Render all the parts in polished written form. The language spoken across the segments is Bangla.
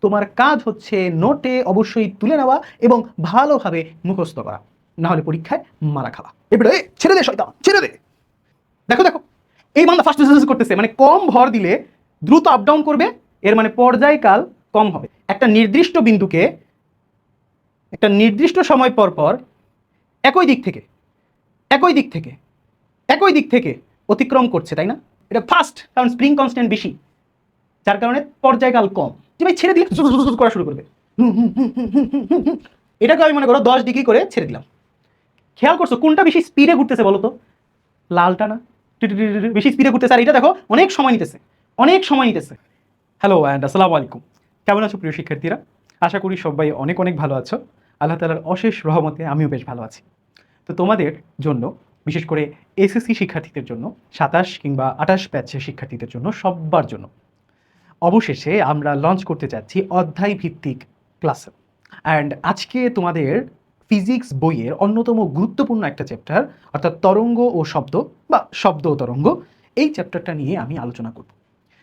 তোমার কাজ হচ্ছে নোটে অবশ্যই তুলে নেওয়া এবং ভালোভাবে মুখস্থ করা, না হলে পরীক্ষায় মারা খাওয়া। এবারে ছেড়ে দে শয়তান, ছেড়ে দে। দেখো দেখো, এই বান্দা ফার্স্ট করতেছে, মানে কম ভর দিলে দ্রুত আপ ডাউন করবে, এর মানে পর্যায়কাল কম হবে। একটা নির্দিষ্ট বিন্দুকে একটা নির্দিষ্ট সময় পর পর একই দিক থেকে একই দিক থেকে একই দিক থেকে অতিক্রম করছে, তাই না? এটা ফাস্ট, কারণ স্প্রিং কনস্ট্যান্ট বেশি, যার কারণে পর্যায়কাল কম। যে ভাই ছেড়ে দিলে করা শুরু করবে, এটাকে আমি মনে করো 10 ডিগ্রি করে ছেড়ে দিলাম। খেয়াল করছো কোনটা বেশি স্পিডে ঘুরতেছে বলো তো? লালটা না? বেশি স্পিডে ঘুরতেছে। আর এটা দেখো অনেক সময় নিতেছে, অনেক সময় নিতেছে। হ্যালো অ্যান্ড আসসালামু আলাইকুম। কেমন আছো প্রিয় শিক্ষার্থীরা? আশা করি সবাই অনেক অনেক ভালো আছো। আল্লাহ তাআলার অশেষ রহমতে আমিও বেশ ভালো আছি। তো তোমাদের জন্য, বিশেষ করে এসএসসি শিক্ষার্থীদের জন্য, 27 কিংবা 28 ব্যাচের শিক্ষার্থীদের জন্য, সবার জন্য অবশেষে আমরা লঞ্চ করতে যাচ্ছি অধ্যায় ভিত্তিক ক্লাস। অ্যান্ড আজকে তোমাদের ফিজিক্স বইয়ের অন্যতম গুরুত্বপূর্ণ একটা চ্যাপ্টার, অর্থাৎ তরঙ্গ ও শব্দ বা শব্দ ও তরঙ্গ, এই চ্যাপ্টারটা নিয়ে আমি আলোচনা করব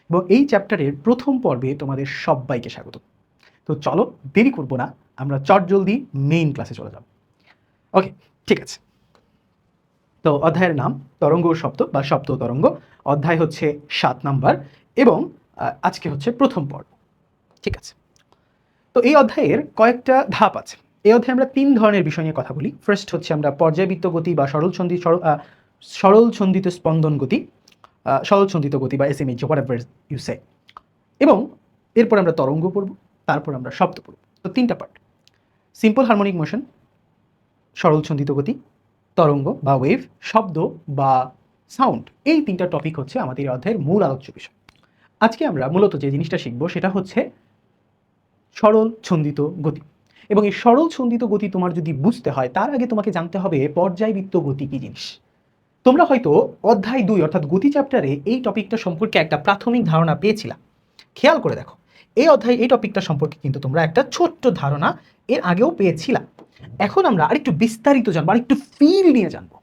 এবং এই চ্যাপ্টারের প্রথম পর্বে তোমাদের সবাইকে স্বাগত। তো চলো দেরি করব না, আমরা চটজলদি মেইন ক্লাসে চলে যাব। ওকে, ঠিক আছে। তো অধ্যায়ের নাম তরঙ্গ ও শব্দ বা শব্দ ও তরঙ্গ। অধ্যায় হচ্ছে 7 নাম্বার এবং আজকে হচ্ছে প্রথম পর্ব। ঠিক আছে। তো এই অধ্যায়ের কয়েকটা ধাপ আছে। এই অধ্যায়ে আমরা 3 ধরনের বিষয় নিয়ে কথা বলি। ফার্স্ট হচ্ছে আমরা পর্যায়বৃত্ত গতি বা সরল ছন্দিত স্পন্দন গতি, সরল ছন্দিত গতি বা এসএমএইচ, হোয়াটএভার ইউ সে। এবং এরপর আমরা তরঙ্গ পড়ব, তারপর আমরা শব্দ পড়ব। তো 3টা পার্ট: সিম্পল হারমোনিক মোশন, সরল ছন্দিত গতি, তরঙ্গ বা ওয়েভ, শব্দ বা সাউন্ড। এই 3টা টপিক হচ্ছে আমাদের এই অধ্যায়ের মূল আলোচ্য বিষয়। আজকে আমরা মূলত যে জিনিসটা শিখব সেটা হচ্ছে সরল ছন্দিত গতি। এবং এই সরল ছন্দিত গতি তোমার যদি বুঝতে হয়, তার আগে তোমাকে জানতে হবে পর্যায়বৃত্ত গতি কি জিনিস। তোমরা হয়তো অধ্যায় 2 অর্থাৎ গতি চ্যাপ্টারে এই টপিকটা সম্পর্কে একটা প্রাথমিক ধারণা পেয়েছিলা। খেয়াল করে দেখো, এই অধ্যায় এই টপিকটা সম্পর্কে কিন্তু তোমরা একটা ছোট্ট ধারণা এর আগেও পেয়েছিলা। এখন আমরা আরেকটু বিস্তারিত জানবো, আরেকটু ফিল নিয়ে জানবো।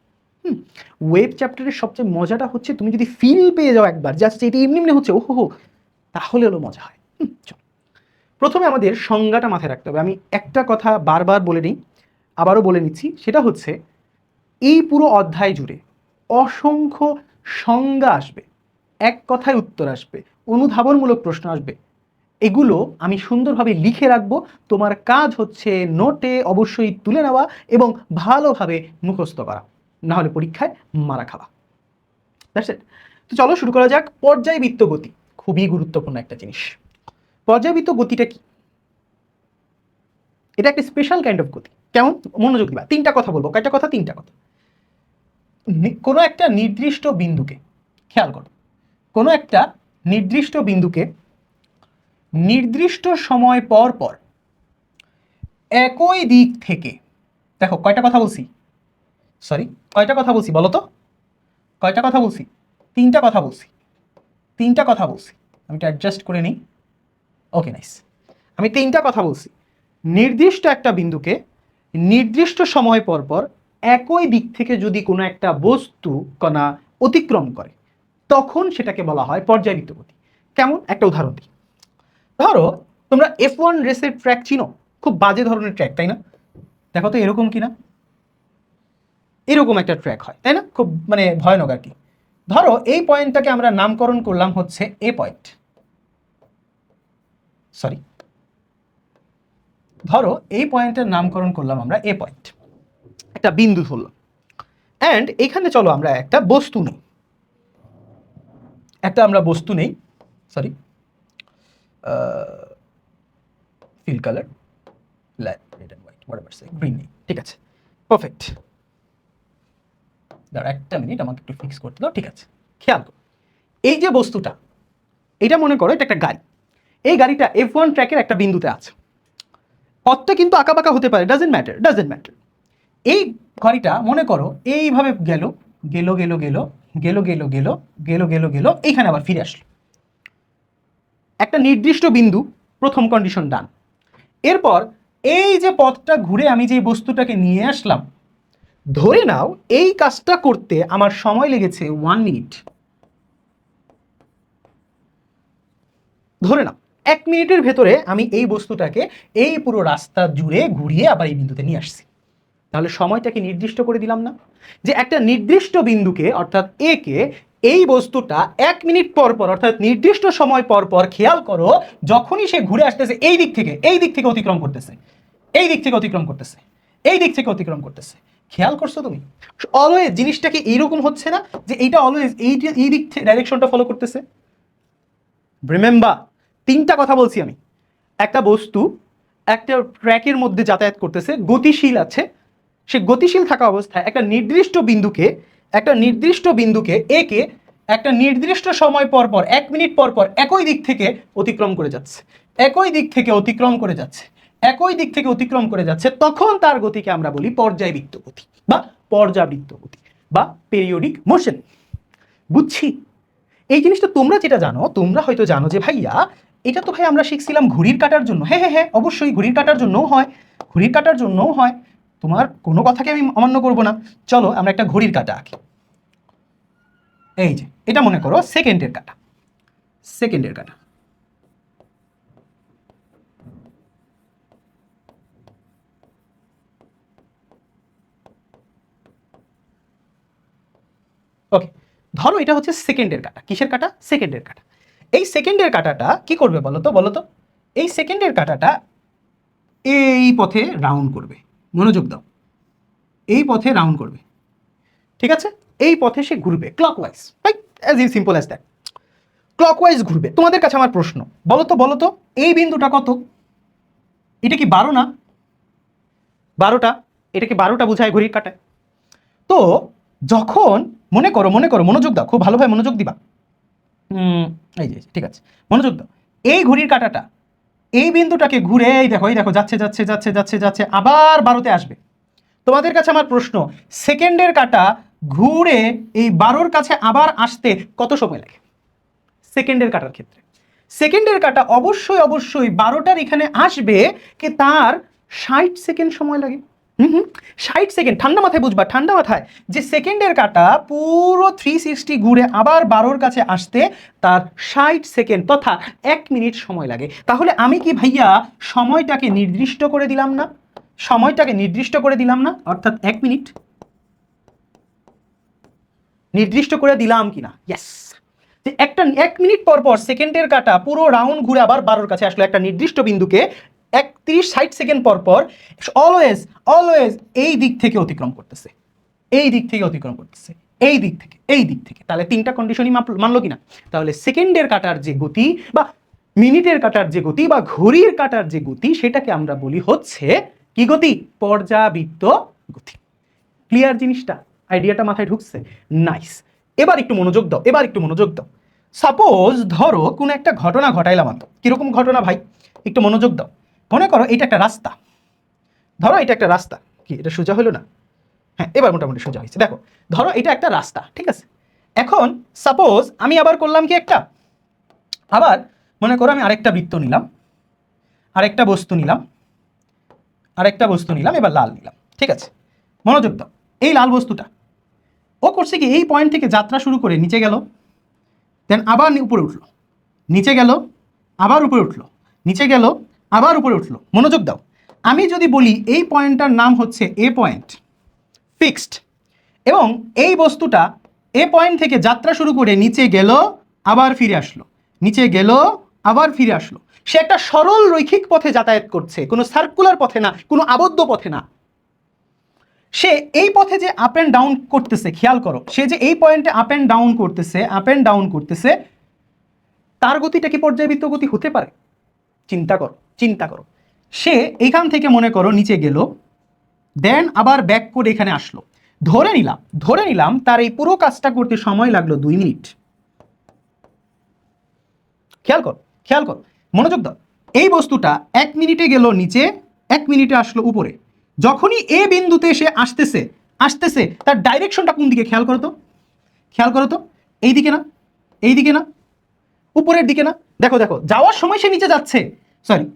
ওয়েব চ্যাপ্টারের সবচেয়ে মজাটা হচ্ছে তুমি যদি ফিল পেয়ে যাও একবার, জাস্ট এটি এমনি এমনি হচ্ছে ওহো, তাহলে হলো মজা হয়। চলো, প্রথমে আমাদের সংজ্ঞাটা মাথায় রাখতে হবে। আমি একটা কথা বারবার বলে নিই, আবারও বলে নিচ্ছি, সেটা হচ্ছে এই পুরো অধ্যায় জুড়ে অসংখ্য সংজ্ঞা আসবে, এক কথায় উত্তর আসবে, অনুধাবনমূলক প্রশ্ন আসবে। এগুলো আমি সুন্দরভাবে লিখে রাখবো। তোমার কাজ হচ্ছে নোটে অবশ্যই তুলে নেওয়া এবং ভালোভাবে মুখস্থ করা, না হলে পরীক্ষায় মারা খাওয়া। That's it. তো চলো শুরু করা যাক। পর্যায়বৃত্ত গতি খুবই গুরুত্বপূর্ণ একটা জিনিস। পর্যায়বৃত্ত গতিটা কি? এটা একটা স্পেশাল কাইন্ড অফ গতি। কেমন? মনোযোগ দিবা। 3টা কথা বলবো। কয়টা কথা? 3টা কথা। কোনো একটা নির্দিষ্ট বিন্দুকে, খেয়াল করো, কোনো একটা নির্দিষ্ট বিন্দুকে নির্দিষ্ট সময় পর পর একই দিক থেকে, দেখো কয়টা কথা বলছি, কয়টা কথা বলছি বলো তো? কয়টা কথা বলছি? 3টা কথা বলছি। 3টা কথা বলছি। আমি এটা অ্যাডজাস্ট করে নিই। ওকে, নাইস। আমি 3টা কথা বলছি। নির্দিষ্ট একটা বিন্দুকে নির্দিষ্ট সময় পর পর একই দিক থেকে যদি কোনো একটা বস্তু কণা অতিক্রম করে, তখন সেটাকে বলা হয় পর্যায়বৃত্ত গতি। কেমন? একটা উদাহরণ দিই। ধরো তোমরা F1 রেসের ট্র্যাক চিনো, খুব বাজে ধরনের ট্র্যাক, তাই না? দেখো তো এরকম কিনা, এরকম একটা ট্র্যাক হয়, তাই না? খুব মানে ভয়ানক আর কি। ধরো এই পয়েন্টটাকে আমরা নামকরণ করলাম হচ্ছে এ পয়েন্ট, সরি, ধরো এই পয়েন্টের নামকরণ করলাম আমরা এ পয়েন্ট, একটা বিন্দু ধরলাম। অ্যান্ড এখানে চলো আমরা একটা বস্তু নেই, sorry, fill colour red and white, whatever say, green নেই, ঠিক আছে, পারফেক্ট। দাঁড়া একটা মিনিট, আমাকে একটু ফিক্স করতে দাও। ঠিক আছে, খেয়াল করো, এই যে বস্তুটা, এটা মনে করো এটা একটা গাড়ি। এই গাড়িটা F1 ট্র্যাকের একটা বিন্দুতে আছে। পথটা কিন্তু আঁকাবাঁকা হতে পারে, ডাজেন্ট ম্যাটার। এই গাড়িটা মনে করো এইভাবে গেল গেল গেল গেল গেল গেল গেল গেল গেল গেল, এইখানে আবার ফিরে আসলো। একটা নির্দিষ্ট বিন্দু, প্রথম কন্ডিশন ডান। এরপর এই যে পথটা ঘুরে আমি যে বস্তুটাকে নিয়ে আসলাম, ধরে নাও এই কাজটা করতে আমার সময় লেগেছে 1 মিনিট। ধরে নাও 1 মিনিটের ভেতরে আমি এই বস্তুটাকে এই পুরো রাস্তা জুড়ে ঘুরিয়ে আবার এই বিন্দুতে নিয়ে আসছি। তাহলে সময়টাকে নির্দিষ্ট করে দিলাম না, যে একটা নির্দিষ্ট বিন্দুকে অর্থাৎ এ কে এই বস্তুটা 1 মিনিট পর পর অর্থাৎ নির্দিষ্ট সময় পর পর, খেয়াল করো, যখনই সে ঘুরে আসতেছে এই দিক থেকে অতিক্রম করতেছে, এই দিক থেকে অতিক্রম করতেছে, এই দিক থেকে অতিক্রম করতেছে। খেয়াল করছো তুমি? অলওয়েজ জিনিসটা কি এইরকম হচ্ছে না যে এইটা অলওয়েজ এই দিক থেকে ডাইরেকশনটা ফলো করতেছে? রিমেম্বার, 3টা কথা বলছি আমি। একটা বস্তু একটা ট্র্যাকের মধ্যে যাতায়াত করতেছে, গতিশীল আছে, সে গতিশীল থাকা অবস্থায় একটা নির্দিষ্ট বিন্দুকে একে একটা নির্দিষ্ট সময় পর পর 1 মিনিট পর পর একই দিক থেকে অতিক্রম করে যাচ্ছে, একই দিক থেকে অতিক্রম করে যাচ্ছে, একই দিক থেকে অতিক্রম করে যাচ্ছে, তখন তার গতিকে আমরা বলি পর্যায়বৃত্ত গতি বা পর্যাবৃত্ত গতি বা পেরিওডিক মোশন। বুঝছি? এই জিনিসটা তোমরা যেটা জানো, তোমরা হয়তো জানো যে ভাইয়া এটা তো ভাই আমরা শিখছিলাম ঘড়ির কাঁটার জন্য। হ্যাঁ হ্যাঁ হ্যাঁ, অবশ্যই ঘড়ির কাঁটার জন্যও হয়, ঘড়ির কাঁটার জন্যও হয়, তোমার কোনো কথাকে আমি অমান্য করব না। চলো আমরা একটা ঘড়ির কাঁটা আঁকি। এই যে এটা মনে করো সেকেন্ডের কাঁটা, সেকেন্ডের কাঁটা। ওকে, ধরো এটা হচ্ছে সেকেন্ডের কাঁটা। কিসের কাঁটা? সেকেন্ডের কাঁটা। এই সেকেন্ডের কাঁটাটা কি করবে বলো তো, বলো তো? এই সেকেন্ডের কাঁটাটা এই পথে রাউন্ড করবে। মনোযোগ দাও, এই পথে রাউন্ড করবে, ঠিক আছে? এই পথে সে ঘুরবে clockwise, right? As is simple as that. Clockwise ঘুরবে। তোমাদের কাছে আমার প্রশ্ন, বলো তো বলো তো এই বিন্দুটা কত? এটা কি 12 না? 12টা, এটা কি 12টা বোঝায় ঘড়ির কাঁটায়? তো যখন মনে করো মনোযোগ দাও, খুব ভালোভাবে মনোযোগ দিবা। এই যে ঠিক আছে, মনোযোগ দাও। এই ঘড়ির কাঁটাটা এই বিন্দুটাকে ঘুরে এই দেখো যাচ্ছে যাচ্ছে যাচ্ছে যাচ্ছে যাচ্ছে, আবার 12তে আসবে। তোমাদের কাছে আমার প্রশ্ন, সেকেন্ডের কাঁটা ঘুরে এই 12র কাছে আবার আসতে কত সময় লাগে? সেকেন্ডের কাঁটার ক্ষেত্রে সেকেন্ডের কাঁটা অবশ্যই 12টার এখানে আসবে কি তার 60 সেকেন্ড সময় লাগে। 60 সেকেন্ড। ঠান্ডা মাথায় বুঝবা, ঠান্ডা মাথায়, যে সেকেন্ডের কাঁটা পুরো 360 ঘুরে আবার 12র কাছে আসতে তার 60 সেকেন্ড তথা 1 মিনিট সময় লাগে। তাহলে আমি কি ভাইয়া সময়টাকে নির্দিষ্ট করে দিলাম না? সময়টাকে নির্দিষ্ট করে দিলাম না? অর্থাৎ 1 মিনিট নির্দিষ্ট করে দিলাম কিনা? ইয়েস। যে একটা 1 মিনিট পর পর সেকেন্ডের কাঁটা পুরো রাউন্ড ঘুরে আবার 12র কাছে আসলো একটা নির্দিষ্ট বিন্দুকে 30-60 সেকেন্ড পর পর, অলওয়েজ অলওয়েজ এই দিক থেকে অতিক্রম করতেছে, এই দিক থেকে অতিক্রম করতেছে, এই দিক থেকে, এই দিক থেকে। তাহলে 3টা কন্ডিশনই মানলো কিনা? তাহলে সেকেন্ডের কাঁটার যে গতি বা মিনিটের কাঁটার যে গতি বা ঘড়ির কাঁটার যে গতি, সেটাকে আমরা বলি হচ্ছে কি গতি? পর্যাবৃত্ত গতি। ক্লিয়ার জিনিসটা? আইডিয়াটা মাথায় ঢুকছে? নাইস। এবার একটু মনোযোগ দাও, এবার একটু মনোযোগ দাও। সাপোজ ধরো কোনো একটা ঘটনা ঘটাইলাম। আমি কিরকম ঘটনা ভাই? একটু মনোযোগ দাও। মনে করো এটা একটা রাস্তা, ধরো এটা একটা রাস্তা। কি এটা সোজা হলো না? হ্যাঁ, এবার মোটামুটি সোজা হয়েছে। দেখো, ধরো এটা একটা রাস্তা, ঠিক আছে? এখন সাপোজ আমি আবার করলাম কি একটা, আবার মনে করো আমি আরেকটা বৃত্ত নিলাম, আরেকটা বস্তু নিলাম, আরেকটা বস্তু নিলাম, এবার লাল নিলাম, ঠিক আছে? মনোযোগ দাও। এই লাল বস্তুটা ও করছে কি, এই পয়েন্ট থেকে যাত্রা শুরু করে নিচে গেল, দেন আবার উপরে উঠলো, নিচে গেল, আবার উপরে উঠলো, নিচে গেল, আবার উপরে উঠলো। মনোযোগ দাও। আমি যদি বলি এই পয়েন্টটার নাম হচ্ছে এ পয়েন্ট, ফিক্সড, এবং এই বস্তুটা এ পয়েন্ট থেকে যাত্রা শুরু করে নিচে গেল, আবার ফিরে আসলো, নিচে গেল, আবার ফিরে আসলো। সে একটা সরল রৈখিক পথে যাতায়াত করছে, কোনো সার্কুলার পথে না, কোনো আবদ্ধ পথে না। সে এই পথে যে আপ অ্যান্ড ডাউন করতেছে, খেয়াল করো, সে যে এই পয়েন্টে আপ অ্যান্ড ডাউন করতেছে, আপ অ্যান্ড ডাউন করতেছে, তার গতিটা কি পর্যায়বৃত্ত গতি হতে পারে? চিন্তা করো, চিন্তা করো। সে এইখান থেকে মনে করো নিচে গেল, দেন আবার ব্যাক করে এখানে আসলো। ধরে নিলাম তার এই পুরো কাজটা করতে সময় লাগলো 2 মিনিট। খেয়াল কর, খেয়াল কর, মনোযোগ দাও। এই বস্তুটা 1 মিনিটে গেল নিচে, 1 মিনিটে আসলো উপরে। যখনই এ বিন্দুতে সে আসতেছে আসতেছে তার ডাইরেকশনটা কোন দিকে? খেয়াল করো তো, খেয়াল করো তো। এই দিকে না? এই দিকে না? উপরের দিকে না? দেখো দেখো, যাওয়ার সময় সে নিচে যাচ্ছে, সরি,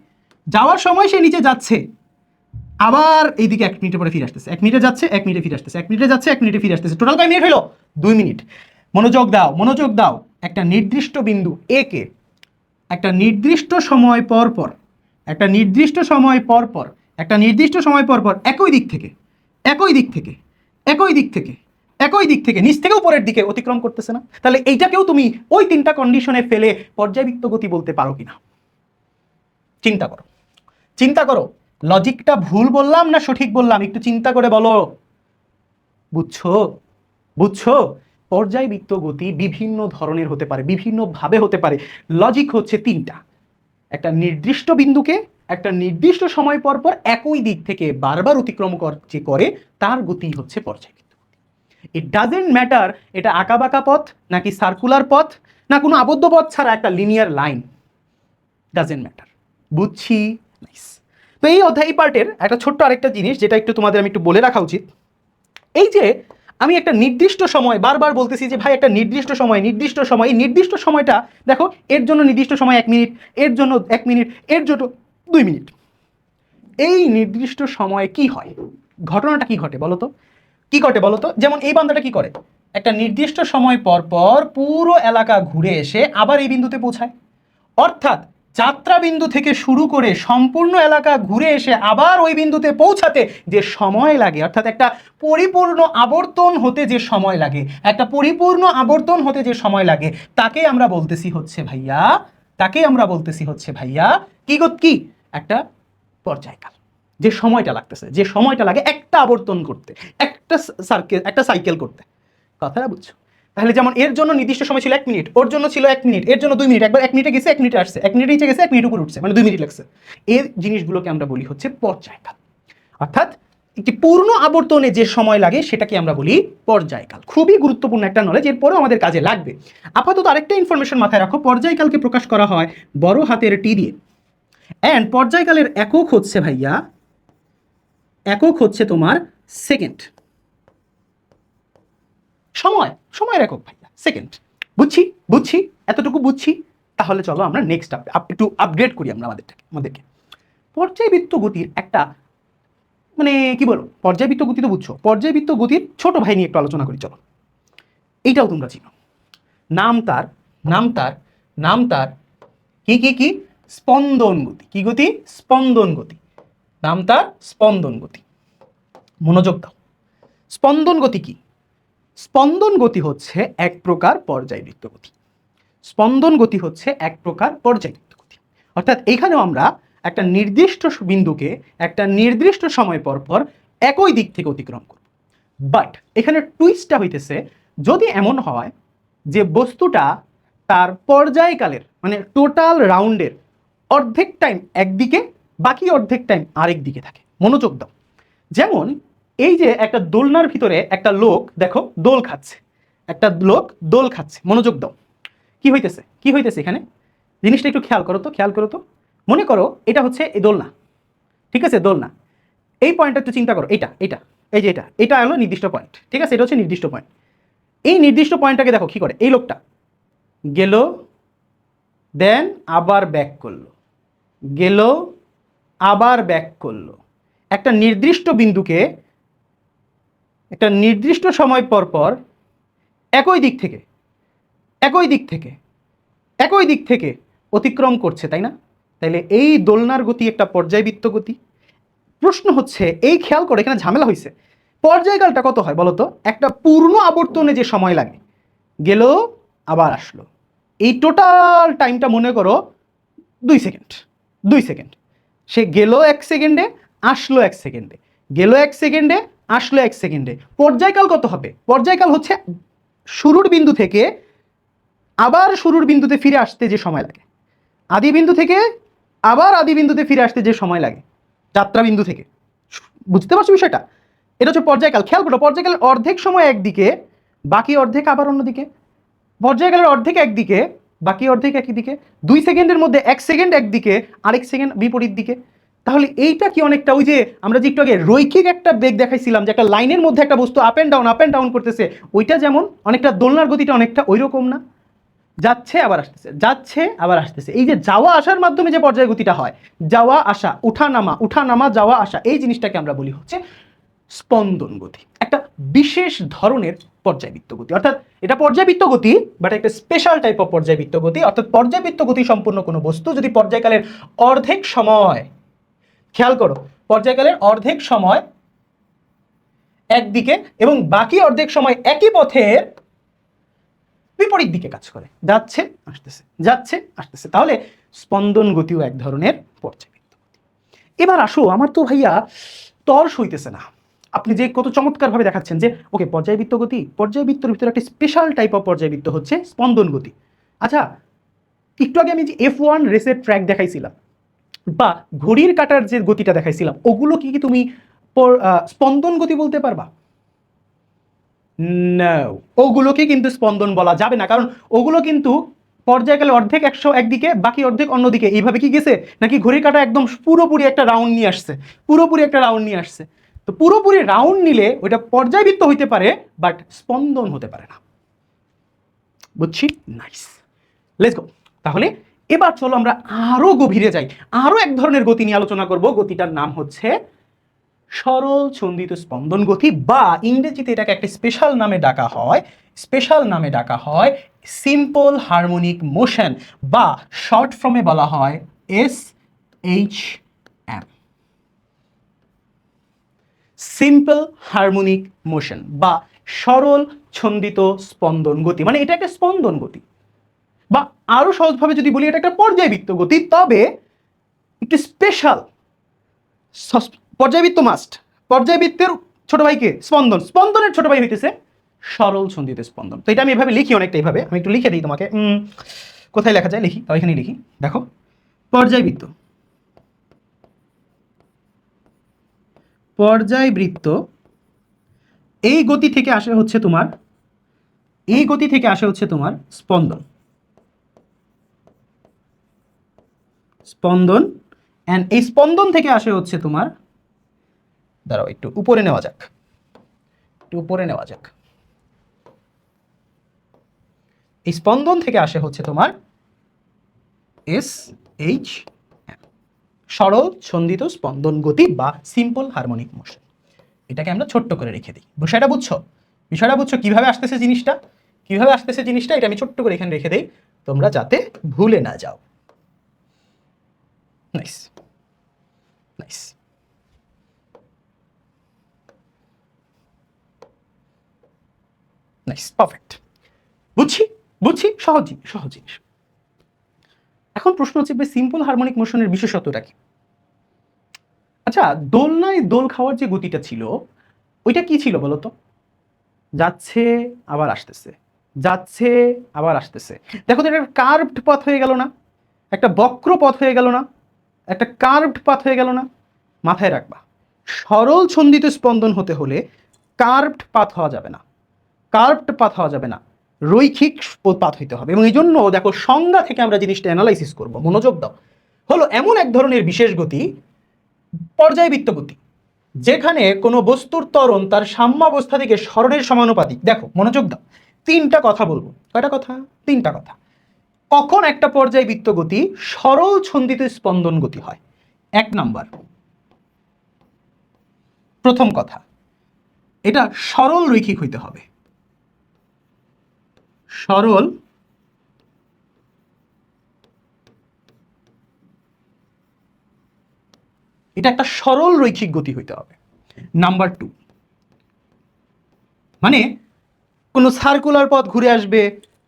যাওয়ার সময় সে নিচে যাচ্ছে, আবার এইদিকে 1 মিনিটের পরে ফিরে আসতেছে, 1 মিনিটে যাচ্ছে, 1 মিনিটে ফিরে আসতেছে, 1 মিনিটে যাচ্ছে, 1 মিনিটে ফিরে আসতেছে। টোটাল কয় মিনিট হলো? 2 মিনিট। মনোযোগ দাও, মনোযোগ দাও। একটা নির্দিষ্ট বিন্দু এ কে একটা নির্দিষ্ট সময় পর পর একটা নির্দিষ্ট সময় পর পর একটা নির্দিষ্ট সময় পর পর একই দিক থেকে একই দিক থেকে একই দিক থেকে একই দিক থেকে নিচ থেকে উপরের দিকে অতিক্রম করতেছে না, তাহলে এইটাকেও তুমি ওই তিনটা কন্ডিশনে ফেলে পর্যায়বৃত্ত গতি বলতে পারো কিনা? চিন্তা করো, চিন্তা করো, লজিকটা ভুল বললাম না সঠিক বললাম, একটু চিন্তা করে বলো। বুঝছো? বুঝছো? পর্যায়বৃত্ত গতি বিভিন্ন ধরনের হতে পারে, বিভিন্নভাবে হতে পারে। লজিক হচ্ছে তিনটা: একটা নির্দিষ্ট বিন্দুকে একটা নির্দিষ্ট সময় পর পর একই দিক থেকে বারবার অতিক্রম যে করে তার গতি হচ্ছে পর্যায়বৃত্ত গতি। ইট ডাজেন্ট ম্যাটার এটা আঁকাবাঁকা পথ নাকি সার্কুলার পথ না কোনো আবদ্ধ পথ ছাড়া একটা লিনিয়ার লাইন, ডাজেন্ট ম্যাটার। বুঝছি? নাইস। তো এই অধ্যায় পার্টের একটা ছোট্ট আরেকটা জিনিস যেটা একটু তোমাদের আমি একটু বলে রাখা উচিত, এই যে আমি একটা নির্দিষ্ট সময় বারবার বলতেছি যে ভাই একটা নির্দিষ্ট সময় এই নির্দিষ্ট সময়টা দেখো, এর জন্য নির্দিষ্ট সময় 1 মিনিট, এর জন্য 1 মিনিট, এর জন্য 2 মিনিট। এই নির্দিষ্ট সময়ে কি হয়, ঘটনাটা কি ঘটে বলো তো? কি ঘটে বলো তো? যেমন এই বান্দাটা কি করে, একটা নির্দিষ্ট সময় পর পর পুরো এলাকা ঘুরে এসে আবার এই বিন্দুতে পৌঁছায়। অর্থাৎ যাত্রা বিন্দু থেকে শুরু করে সম্পূর্ণ এলাকা ঘুরে এসে আবার ওই বিন্দুতে পৌঁছাতে যে সময় লাগে, অর্থাৎ একটা পরিপূর্ণ আবর্তন হতে যে সময় লাগে, একটা পরিপূর্ণ আবর্তন হতে যে সময় লাগে, তাকে আমরা বলতেছি হচ্ছে ভাইয়া, তাকে আমরা বলতেছি হচ্ছে ভাইয়া কি একটা পর্যায়কাল। যে সময়টা লাগতেছে, যে সময়টা লাগে একটা আবর্তন করতে, একটা সার্কেল, একটা সাইকেল করতে। কথাটা বুঝছো? তাহলে যেমন এর জন্য নির্দিষ্ট সময় ছিল 1 মিনিট, ওর জন্য ছিল 1 মিনিট, এর জন্য 2 মিনিট, একবার 1 মিনিটে গেছে 1 মিনিটে আসছে, 1 মিনিটে নিচে গেছে 1 মিনিট উপরে উঠছে, মানে 2 মিনিট লাগছে। এর জিনিসগুলোকে আমরা বলি হচ্ছে পর্যায়কাল। অর্থাৎ একটি পূর্ণ আবর্তনে যে সময় লাগে সেটাকে আমরা বলি পর্যায়কাল। খুবই গুরুত্বপূর্ণ একটা নলেজ, এরপরেও আমাদের কাজে লাগবে। আপাতত আরেকটা ইনফরমেশন মাথায় রাখো, পর্যায়কালকে প্রকাশ করা হয় বড় হাতের টি দিয়ে। অ্যান্ড পর্যায়কালের একক হচ্ছে ভাইয়া, একক হচ্ছে তোমার সেকেন্ড। সময়ের একক ভাইয়া সেকেন্ড। বুঝছি বুঝছি, এতটুকু বুঝছি। তাহলে চলো আমরা নেক্সট একটু আপগ্রেড করি আমরা আমাদেরকে। পর্যায়বৃত্ত গতির একটা মানে কি বলবো, পর্যায়বৃত্ত গতি তো বুঝছো, পর্যায়বৃত্ত গতির ছোট ভাই নিয়ে একটু আলোচনা করি চলো। এইটাও তোমরা চিনো, নাম তার কি স্পন্দন গতি। কি গতি? স্পন্দন গতি। নাম তার স্পন্দন গতি। মনোযোগ দাও। স্পন্দন গতি কি? স্পন্দন গতি হচ্ছে এক প্রকার পর্যায়বৃত্ত গতি। স্পন্দন গতি হচ্ছে এক প্রকার পর্যায়বৃত্ত গতি। অর্থাৎ এখানেও আমরা একটা নির্দিষ্ট বিন্দুকে একটা নির্দিষ্ট সময় পর পর একই দিক থেকে অতিক্রম করব। বাট এখানে টুইস্টটা হইতেছে, যদি এমন হয় যে বস্তুটা তার পর্যায়কালের মানে টোটাল রাউন্ডের অর্ধেক টাইম একদিকে, বাকি অর্ধেক টাইম আরেক দিকে থাকে। মনোযোগ দাও। যেমন এই যে একটা দোলনার ভিতরে একটা লোক দেখো দোল খাচ্ছে, একটা লোক দোল খাচ্ছে। মনোযোগ দাও, কি হইতেছে এখানে, জিনিসটা একটু খেয়াল করো তো। মনে করো এটা হচ্ছে এই দোলনা, ঠিক আছে? দোলনা, এই পয়েন্টটা একটু চিন্তা করো, এটা এই যে এটা হলো নির্দিষ্ট পয়েন্ট, ঠিক আছে? এটা হচ্ছে নির্দিষ্ট পয়েন্ট। এই নির্দিষ্ট পয়েন্টটাকে দেখো কি করে, এই লোকটা গেল, দেন আবার ব্যাক করলো, গেল আবার ব্যাক করলো। একটা নির্দিষ্ট বিন্দুকে একটা নির্দিষ্ট সময় পর পর একই দিক থেকে অতিক্রম করছে, তাই না? তাইলে এই দোলনার গতি একটা পর্যায়বৃত্ত গতি। প্রশ্ন হচ্ছে, এই খেয়াল করে এখানে ঝামেলা হয়েছে, পর্যায়কালটা কত হয় বলতো? একটা পূর্ণ আবর্তনে যে সময় লাগে, গেল আবার আসলো, এই টোটাল টাইমটা মনে করো 2 সেকেন্ড। সে গেল 1 সেকেন্ডে, আসলো 1 সেকেন্ডে, গেল 1 সেকেন্ডে, আসলো 1 সেকেন্ডে। পর্যায়কাল কত হবে? পর্যায়কাল হচ্ছে শুরুর বিন্দু থেকে আবার শুরুর বিন্দুতে ফিরে আসতে যে সময় লাগে, আদি বিন্দু থেকে আবার আদি বিন্দুতে ফিরে আসতে যে সময় লাগে, যাত্রা বিন্দু থেকে। বুঝতে পারছো বিষয়টা? এটা হচ্ছে পর্যায়কাল। খেয়াল করো, পর্যায়কালের অর্ধেক সময় একদিকে, বাকি অর্ধেক আবার অন্যদিকে। পর্যায়কালের অর্ধেক একদিকে, বাকি অর্ধেক একদিকে। 2 সেকেন্ডের মধ্যে 1 সেকেন্ড একদিকে, আরেক সেকেন্ড বিপরীত দিকে। তাহলে এইটা কি অনেকটা ওই যে আমরা যে একটু আগে রৈখিক একটা বেগ দেখাইছিলাম, যে একটা লাইনের মধ্যে একটা বস্তু আপ অ্যান্ড ডাউন করতেছে, ওইটা যেমন অনেকটা দোলনার গতিটা অনেকটা ওই রকম না? যাচ্ছে আবার আসতেছে, যাচ্ছে আবার আসতেছে। এই যে যাওয়া আসার মাধ্যমে যে পর্যায় গতিটা হয়, যাওয়া আসা, উঠা নামা যাওয়া আসা, এই জিনিসটাকে আমরা বলি হচ্ছে স্পন্দন গতি। একটা বিশেষ ধরনের পর্যায়বৃত্ত গতি, অর্থাৎ এটা পর্যায়বৃত্ত গতি বাট একটা স্পেশাল টাইপ অফ পর্যায়বৃত্ত গতি। অর্থাৎ পর্যায়বৃত্ত গতি সম্পূর্ণ কোনো বস্তু যদি পর্যায়কালের অর্ধেক সময়, খেয়াল করো, পর্যায়কালের অর্ধেক সময় একদিকে এবং বাকি অর্ধেক সময় একই পথের বিপরীত দিকে কাজ করে, যাচ্ছে আসতেছে যাচ্ছে আসতেছে, তাহলে স্পন্দন গতিও এক ধরনের পর্যায়বৃত্ত গতি। এবার আসো, আমার তো ভাইয়া তর্স হইতেছে না, আপনি যে কত চমৎকারভাবে দেখাচ্ছেন যে ওকে পর্যায়বৃত্ত গতি, পর্যায়বৃত্তের ভিতরে একটা স্পেশাল টাইপ অফ পর্যায়বৃত্ত হচ্ছে স্পন্দন গতি। আচ্ছা, একটু আগে আমি যে F1 রেসের ট্র্যাক দেখাইছিলাম বা ঘড়ির কাঁটার যে গতিটা দেখাইছিলাম, ওগুলো কি কি তুমি স্পন্দন গতি বলতে পারবা? না, ওগুলোকে কিন্তু স্পন্দন বলা যাবে না, কারণ ওগুলো কিন্তু পর্যায়কালে অর্ধেক একদিকে বাকি অর্ধেক অন্যদিকে, এইভাবে কি গেছে নাকি ঘড়ির কাঁটা একদম পুরোপুরি একটা রাউন্ড নিয়ে আসছে, পুরোপুরি একটা রাউন্ড নিয়ে আসছে। তো পুরোপুরি রাউন্ড নিলে ওইটা পর্যায়বৃত্ত হইতে পারে বাট স্পন্দন হতে পারে না। বুঝছি? Nice, let's go. তাহলে এবার চলো আমরা আরো গভীরে যাই, আরো এক ধরনের গতি নিয়ে আলোচনা করব। গতিটার নাম হচ্ছে সরল ছন্দিত স্পন্দন গতি, বা ইংরেজিতে এটাকে একটা স্পেশাল নামে ডাকা হয়, স্পেশাল নামে ডাকা হয় সিম্পল হারমোনিক মোশন, বা শর্ট ফর্মে বলা হয় SHM, সিম্পল হারমোনিক মোশন বা সরল ছন্দিত স্পন্দন গতি। মানে এটা একটা স্পন্দন গতি, বা আরো সহজভাবে যদি বলি এটা একটা পর্যায়বৃত্ত গতি, তবে একটু স্পেশাল। পর্যায়বৃত্ত মাস্ট, পর্যায়বৃত্তের ছোট ভাইকে স্পন্দন, স্পন্দনের ছোট ভাই হইতেছে সরল ছন্দিত স্পন্দন। তো এটা আমি এভাবে লিখি, অনেকটা এইভাবে আমি একটু লিখে দিই তোমাকে, কোথায় লেখা যায় লিখি, তাও এখানে লিখি। দেখো, পর্যায়বৃত্ত, পর্যায়বৃত্ত এই গতি থেকে আসে হচ্ছে তোমার, এই গতি থেকে আসে হচ্ছে তোমার স্পন্দন, স্পন্দন, এন্ড এই স্পন্দন থেকে আসে হচ্ছে তোমার, দাঁড়াও একটু উপরে নেওয়া যাক, একটু উপরে নেওয়া যাক, এই স্পন্দন থেকে আসে হচ্ছে তোমার SHM, সরল ছন্দিত স্পন্দন গতি বা সিম্পল হারমোনিক মোশন। এটাকে আমরা ছোট্ট করে রেখে দিই। বিষয়টা বুঝছো? বিষয়টা বুঝছো কিভাবে আসতেছে জিনিসটা, কিভাবে আসতেছে জিনিসটা? এটা আমি ছোট্ট করে এখানে রেখে দেই, তোমরা যাতে ভুলে না যাও। Nice, nice. Nice, perfect. বুঝছি, বুঝছি, সহজ জিনিস, সহজ জিনিস। এখন প্রশ্ন হচ্ছে সিম্পল হারমোনিক মোশনের বিশেষত্বটা কি? আচ্ছা, দোলনায় দোল খাওয়ার যে গতিটা ছিল ওইটা কি ছিল বলো তো? যাচ্ছে আবার আসতেছে, যাচ্ছে আবার আসতেছে। দেখো তো, এটা কার্ভড পথ হয়ে গেল না, একটা বক্র পথ হয়ে গেল না, একটা কার্ভড পথ হয়ে গেল না। মাথায় রাখবা, সরল ছন্দিত স্পন্দন হতে হলে কার্ভড পাথ হওয়া যাবে না, কার্ভড পাথ হওয়া যাবে না, রৈখিক পাথ হইতে হবে। এবং এই জন্য দেখো, সংজ্ঞা থেকে আমরা জিনিসটা অ্যানালাইসিস করব, মনোযোগ দাও। হলো এমন এক ধরনের বিশেষ গতি, পর্যায়বৃত্ত গতি, যেখানে কোনো বস্তুর ত্বরণ তার সাম্যাবস্থা থেকে সরণের সমানুপাতিক। দেখো, মনোযোগ দাও, তিনটা কথা বলবো। কয়টা কথা? তিনটা কথা। কখন একটা পর্যায়বৃত্ত গতি সরল ছন্দিত স্পন্দন গতি হয়? এক নাম্বার, প্রথম কথা, এটা সরল রৈখিক হইতে হবে, সরল এটা একটা সরল রৈখিক গতি হইতে হবে। নাম্বার টু, মানে কোনো সার্কুলার পথ ঘুরে আসবে,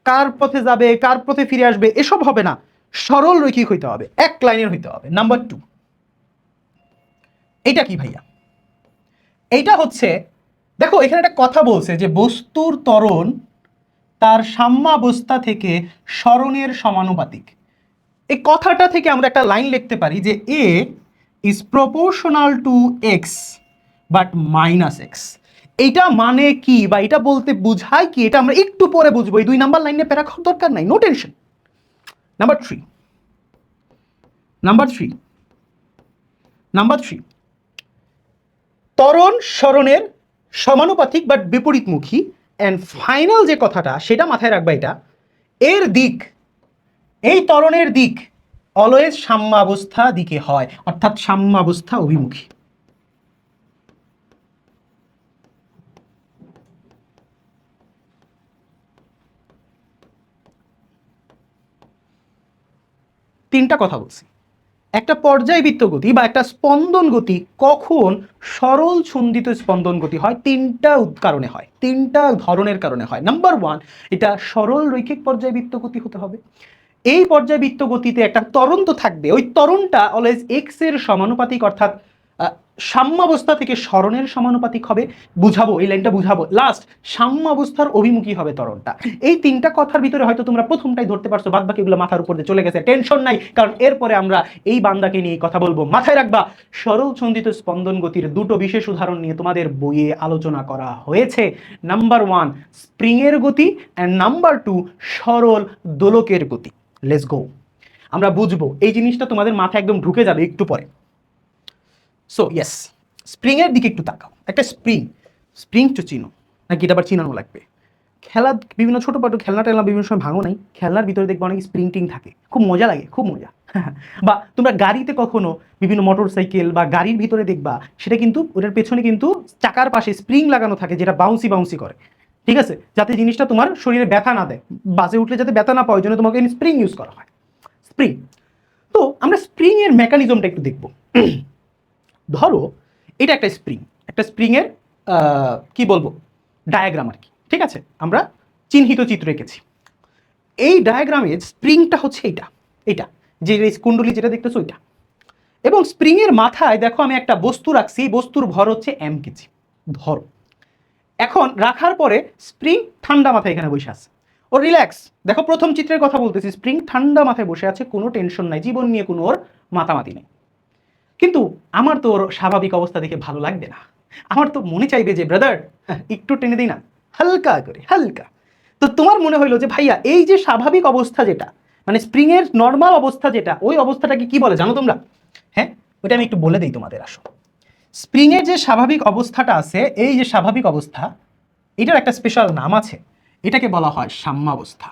কার পথে যাবে, কার পথে ফিরে আসবে, এসব হবে না, সরল রৈখিক হইতে হবে, এক লাইনের হইতে হবে। নাম্বার টু, এইটা কি ভাইয়া? এইটা হচ্ছে, দেখো এখানে একটা কথা বলছে যে বস্তুর ত্বরণ তার সাম্যাবস্থা থেকে সরণের সমানুপাতিক। এই কথাটা থেকে আমরা একটা লাইন লিখতে পারি যে A is proportional to X but minus X. এইটা মানে কি বা এটা বলতে বুঝায় কি, এটা আমরা একটু পরে বুঝবো, এই 2 নাম্বার লাইনে প্যারা খাওয়ার দরকার নাই, no tension. Number three, number three, number three, ত্বরণ সরণের সমানুপাতিক বাট বিপরীতমুখী। অ্যান্ড ফাইনাল যে কথাটা সেটা মাথায় রাখবা, এটা এর দিক, এই ত্বরণের দিক অলওয়েজ সাম্যাবস্থা দিকে হয়, অর্থাৎ সাম্যাবস্থা অভিমুখী। তিনটা কথা বলছি। একটা পর্যায়বৃত্ত গতি বা একটা স্পন্দন গতি কখন সরল ছন্দিত স্পন্দন গতি হয়? তিনটা কারণে হয়, তিনটা ধরনের কারণে হয়। নাম্বার ওয়ান, এটা সরল রৈখিক পর্যায়বৃত্ত গতি হতে হবে। এই পর্যায়বৃত্ত গতিতে একটা ত্বরণ তো থাকবে, ওই ত্বরণটা অলওয়েজ এক্স এর সমানুপাতিক, অর্থাৎ সাম্যাবস্থা থেকে সরণের সমানুপাতিক হবে। বুঝাবো, এই লাইনটা বুঝাবো। লাস্ট, সাম্যাবস্থার অভিমুখী হবে ত্বরণটা। এই তিনটা কথার ভিতরে হয়তো তোমরা প্রথমটাই ধরতে পারছো, বাদ বাকিগুলো মাথার উপর দিয়ে চলে গেছে। টেনশন নাই, কারণ এরপরে আমরা এই বান্দাকে নিয়ে কথা বলবো। মাথায় রাখবা, সরল ছন্দিত স্পন্দন গতির দুটো বিশেষ উদাহরণ নিয়ে তোমাদের বইয়ে আলোচনা করা হয়েছে। নাম্বার ওয়ান, স্প্রিং এর গতি, অ্যান্ড নাম্বার টু, সরল দোলকের গতি। লেটস গো, আমরা বুঝবো এই জিনিসটা, তোমাদের মাথায় একদম ঢুকে যাবে একটু পরে। সো ইয়েস, স্প্রিং এর দিকে একটু তাকাও। একটা স্প্রিং, স্প্রিং তো চিনো নাকি? এটা আবার চিনানো লাগবে। খেলা, বিভিন্ন ছোটোখাটো খেলনা টেলনা বিভিন্ন সময় ভাঙো নাই, খেলনার ভিতরে দেখবো অনেক স্প্রিং টিং থাকে, খুব মজা লাগে, খুব মজা। বা তোমরা গাড়িতে কখনো বিভিন্ন মোটর সাইকেল বা গাড়ির ভিতরে দেখবা, সেটা কিন্তু ওটার পেছনে কিন্তু চাকার পাশে স্প্রিং লাগানো থাকে, যেটা বাউন্সি বাউন্সি করে, ঠিক আছে, যাতে জিনিসটা তোমার শরীরে ব্যথা না দেয়, বাসে উঠলে যাতে ব্যথা না পায়, ওই জন্য তোমাকে স্প্রিং ইউজ করা হয়। স্প্রিং, তো আমরা স্প্রিং এর মেকানিজমটা একটু দেখবো। ধরো এটা একটা স্প্রিং, একটা স্প্রিং এর কি বলবো, ডায়াগ্রাম আর কি, ঠিক আছে, আমরা চিহ্নিত চিত্র এঁকেছি। এই ডায়াগ্রামের স্প্রিংটা হচ্ছে এইটা, এইটা যে কুণ্ডলী যেটা দেখতেছো ওইটা। এবং স্প্রিং এর মাথায় দেখো আমি একটা বস্তু রাখছি, বস্তুর ভর হচ্ছে m কেজি। ধরো এখন রাখার পরে স্প্রিং ঠান্ডা মাথায় এখানে বসে আছে, ও রিল্যাক্স। দেখো প্রথম চিত্রের কথা বলতেছি, স্প্রিং ঠান্ডা মাথায় বসে আছে, কোনো টেনশন নাই, জীবন নিয়ে কোনো ওর মাতামাতি নেই। কিন্তু আমার তো ওর স্বাভাবিক অবস্থা দেখে ভালো লাগবে না, আমার তো মনে চাইবে যে ব্রাদার একটু টেনে দিই না, হালকা করে, হালকা। তো তোমার মনে হইলো যে ভাইয়া এই যে স্বাভাবিক অবস্থা যেটা, মানে স্প্রিং এর নর্মাল অবস্থা যেটা, ওই অবস্থাটাকে কি বলে জানো তোমরা? হ্যাঁ, ওইটা আমি একটু বলে দিই তোমাদের। আসো, স্প্রিং এর যে স্বাভাবিক অবস্থাটা আছে, এই যে স্বাভাবিক অবস্থা, এটার একটা স্পেশাল নাম আছে, এটাকে বলা হয় সাম্যাবস্থা।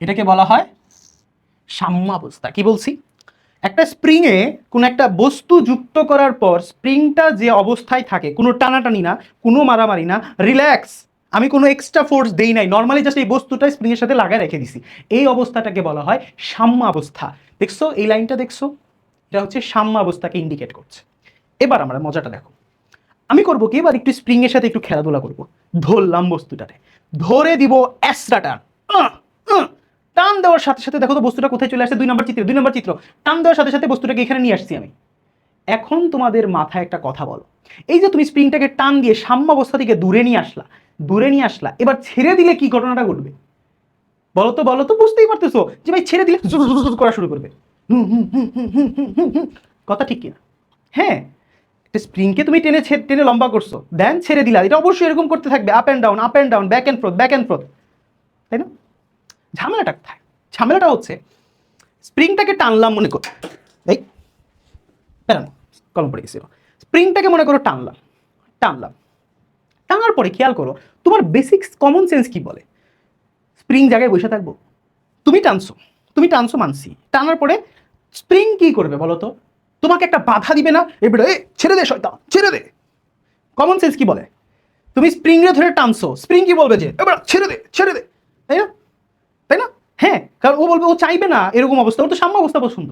এটাকে বলা হয় সাম্যাবস্থা। কি বলছি? একটা স্প্রিংয়ে কোনো একটা বস্তু যুক্ত করার পর স্প্রিংটা যে অবস্থায় থাকে, কোনো টানাটানি না, কোনো মারামারি না, রিল্যাক্স, আমি কোনো এক্সট্রা ফোর্স দেই নাই, নর্মালি জাস্ট এই বস্তুটা স্প্রিংয়ের সাথে লাগায় রেখে দিছি, এই অবস্থাটাকে বলা হয় সাম্যাবস্থা। দেখছো এই লাইনটা, দেখছো, এটা হচ্ছে সাম্যাবস্থাকে ইন্ডিকেট করছে। এবার আমরা মজাটা দেখো, আমি করবো কি, এবার একটু স্প্রিং এর সাথে একটু খেলাধুলা করবো। ধরলাম বস্তুটাতে, ধরে দিব অ্যাসরা টান, টান দেওয়ার সাথে সাথে দেখো তো বস্তুটা কোথায় চলে আসছে, 2 নম্বর চিত্র, 2 নম্বর চিত্র। টান দেওয়ার সাথে সাথে বস্তুটাকে এখানে নিয়ে আসছি আমি। এখন তোমাদের মাথায় একটা কথা বলো, এই যে তুমি স্প্রিংটাকে টান দিয়ে সাম্যাবস্থা থেকে দূরে নিয়ে আসলা, দূরে নিয়ে আসলা, এবার ছেড়ে দিলে কি ঘটনাটা ঘটবে বলো তো? বলো তো, বুঝতেই পারতেছো যে ভাই ছেড়ে দিলে করা শুরু করবে। কথা ঠিক কিনা? হ্যাঁ, একটা স্প্রিংকে তুমি টেনে টেনে লম্বা করছো, দেন ছেড়ে দিলা, এটা অবশ্যই এরকম করতে থাকবে, up and down, up and down, back and ফ্রোথ, back and ফ্রোথ, তাই না? ঝামেলাটা কোথায়? ঝামেলাটা হচ্ছে স্প্রিংটাকে টানলাম, মনে করো এই প্যারানো কলম পড়ে গেছিল, স্প্রিংটাকে মনে করো টানলাম, টানলাম, টানার পরে খেয়াল করো তোমার বেসিক কমন সেন্স কি বলে, স্প্রিং জায়গায় বসে থাকবো? তুমি টানছো, তুমি টানছো মানছি, টানার পরে স্প্রিং কি করবে বলো তো? তোমাকে একটা বাধা দিবে না, এবারে ছেড়ে দে শয়তান, ছেড়ে দে। কমন সেন্স কি বলে? তুমি স্প্রিংরে ধরে টানছো, স্প্রিং কি বলবে যে এবার ছেড়ে দে, ছেড়ে দে, তাই না? তাই না? হ্যাঁ, কারণ ও বলবে, ও চাইবে না এরকম অবস্থা, ওর তো সাম্য অবস্থা পছন্দ।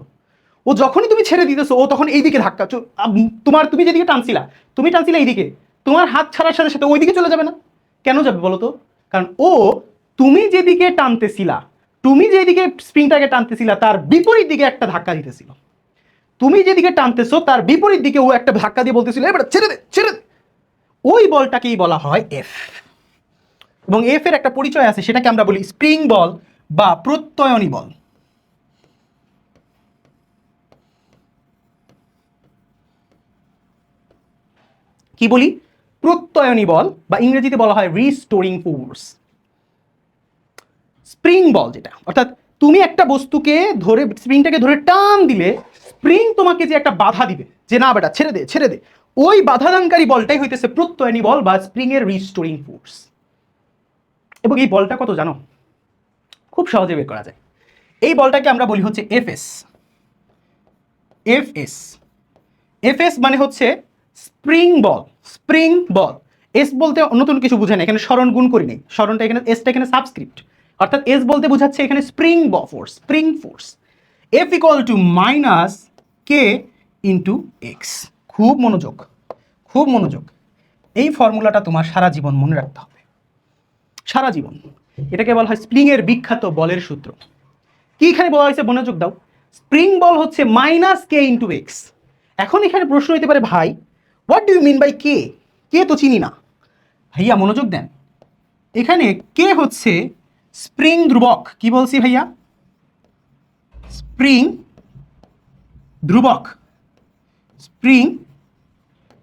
ও যখনই তুমি ছেড়ে দিতেছো, ও তখন এইদিকে ধাক্কা, তুমি যেদিকে টানছিলা, তুমি টানছিলা এইদিকে, তোমার হাত ছাড়ার সাথে সাথে ওইদিকে চলে যাবে না? কেন যাবে বলো তো? কারণ ও তুমি যেদিকে টানতেছিলা, তুমি যেদিকে স্প্রিংটাকে টানতেছিলা তার বিপরীত দিকে একটা ধাক্কা দিতেছিল। তুমি যেদিকে টানতেছো তার বিপরীত দিকে ও একটা ধাক্কা দিয়ে বলতেছিল এবার ছেড়ে দে, ছেড়ে দে। ওই বলটাকেই বলা হয় এফ। এবং এফ এর একটা পরিচয় আছে, সেটাকে আমরা বলি স্প্রিং বল বা প্রত্যয়নী বল। কি বলি? প্রত্যয়নী বল, বা ইংরেজিতে বলা হয় রিস্টোরিং ফোর্স। স্প্রিং বল যেটা, অর্থাৎ তুমি একটা বস্তুকে ধরে, স্প্রিংটাকে ধরে টান দিলে স্প্রিং তোমাকে যে একটা বাধা দিবে যে না বেটা ছেড়ে দে, ছেড়ে দে, ওই বাধাদানকারী বলটাই হইতেছে প্রত্যয়নী বল বা স্প্রিং এর রিস্টোরিং ফোর্স। এবং এই বলটা কত জানো? খুব সহজে বের করা যায়। এই বলটাকে আমরা বলি হচ্ছে এফএস। এফএস, এফএস মানে হচ্ছে স্প্রিং বল, স্প্রিং বল। এস বলতে নতুন কিছু বুঝে না, এখানে স্মরণ গুণ করি নেই, স্মরণটা এখানে, এসটা এখানে সাবস্ক্রিপ্ট, অর্থাৎ এস বলতে বোঝাচ্ছে এখানে spring force F equal to minus K into x. খুব মনোযোগ, খুব মনোযোগ, এই ফর্মুলাটা তোমার সারা জীবন মনে রাখতে হবে, সারা জীবন। এটাকে বলা হয় স্প্রিং এর বিখ্যাত বলের সূত্র। কি এখানে বলা হয়েছে, মনোযোগ দাও, স্প্রিং বল হচ্ছে মাইনাস কে ইন্টু এক্স। এখন এখানে প্রশ্ন হইতে পারে, ভাই what do you mean by K, K তো চিনি না। ভাইয়া মনোযোগ দেন, এখানে কে হচ্ছে স্প্রিং ধ্রুবক। কি বলছি ভাইয়া, স্প্রিং ধ্রুবক, স্প্রিং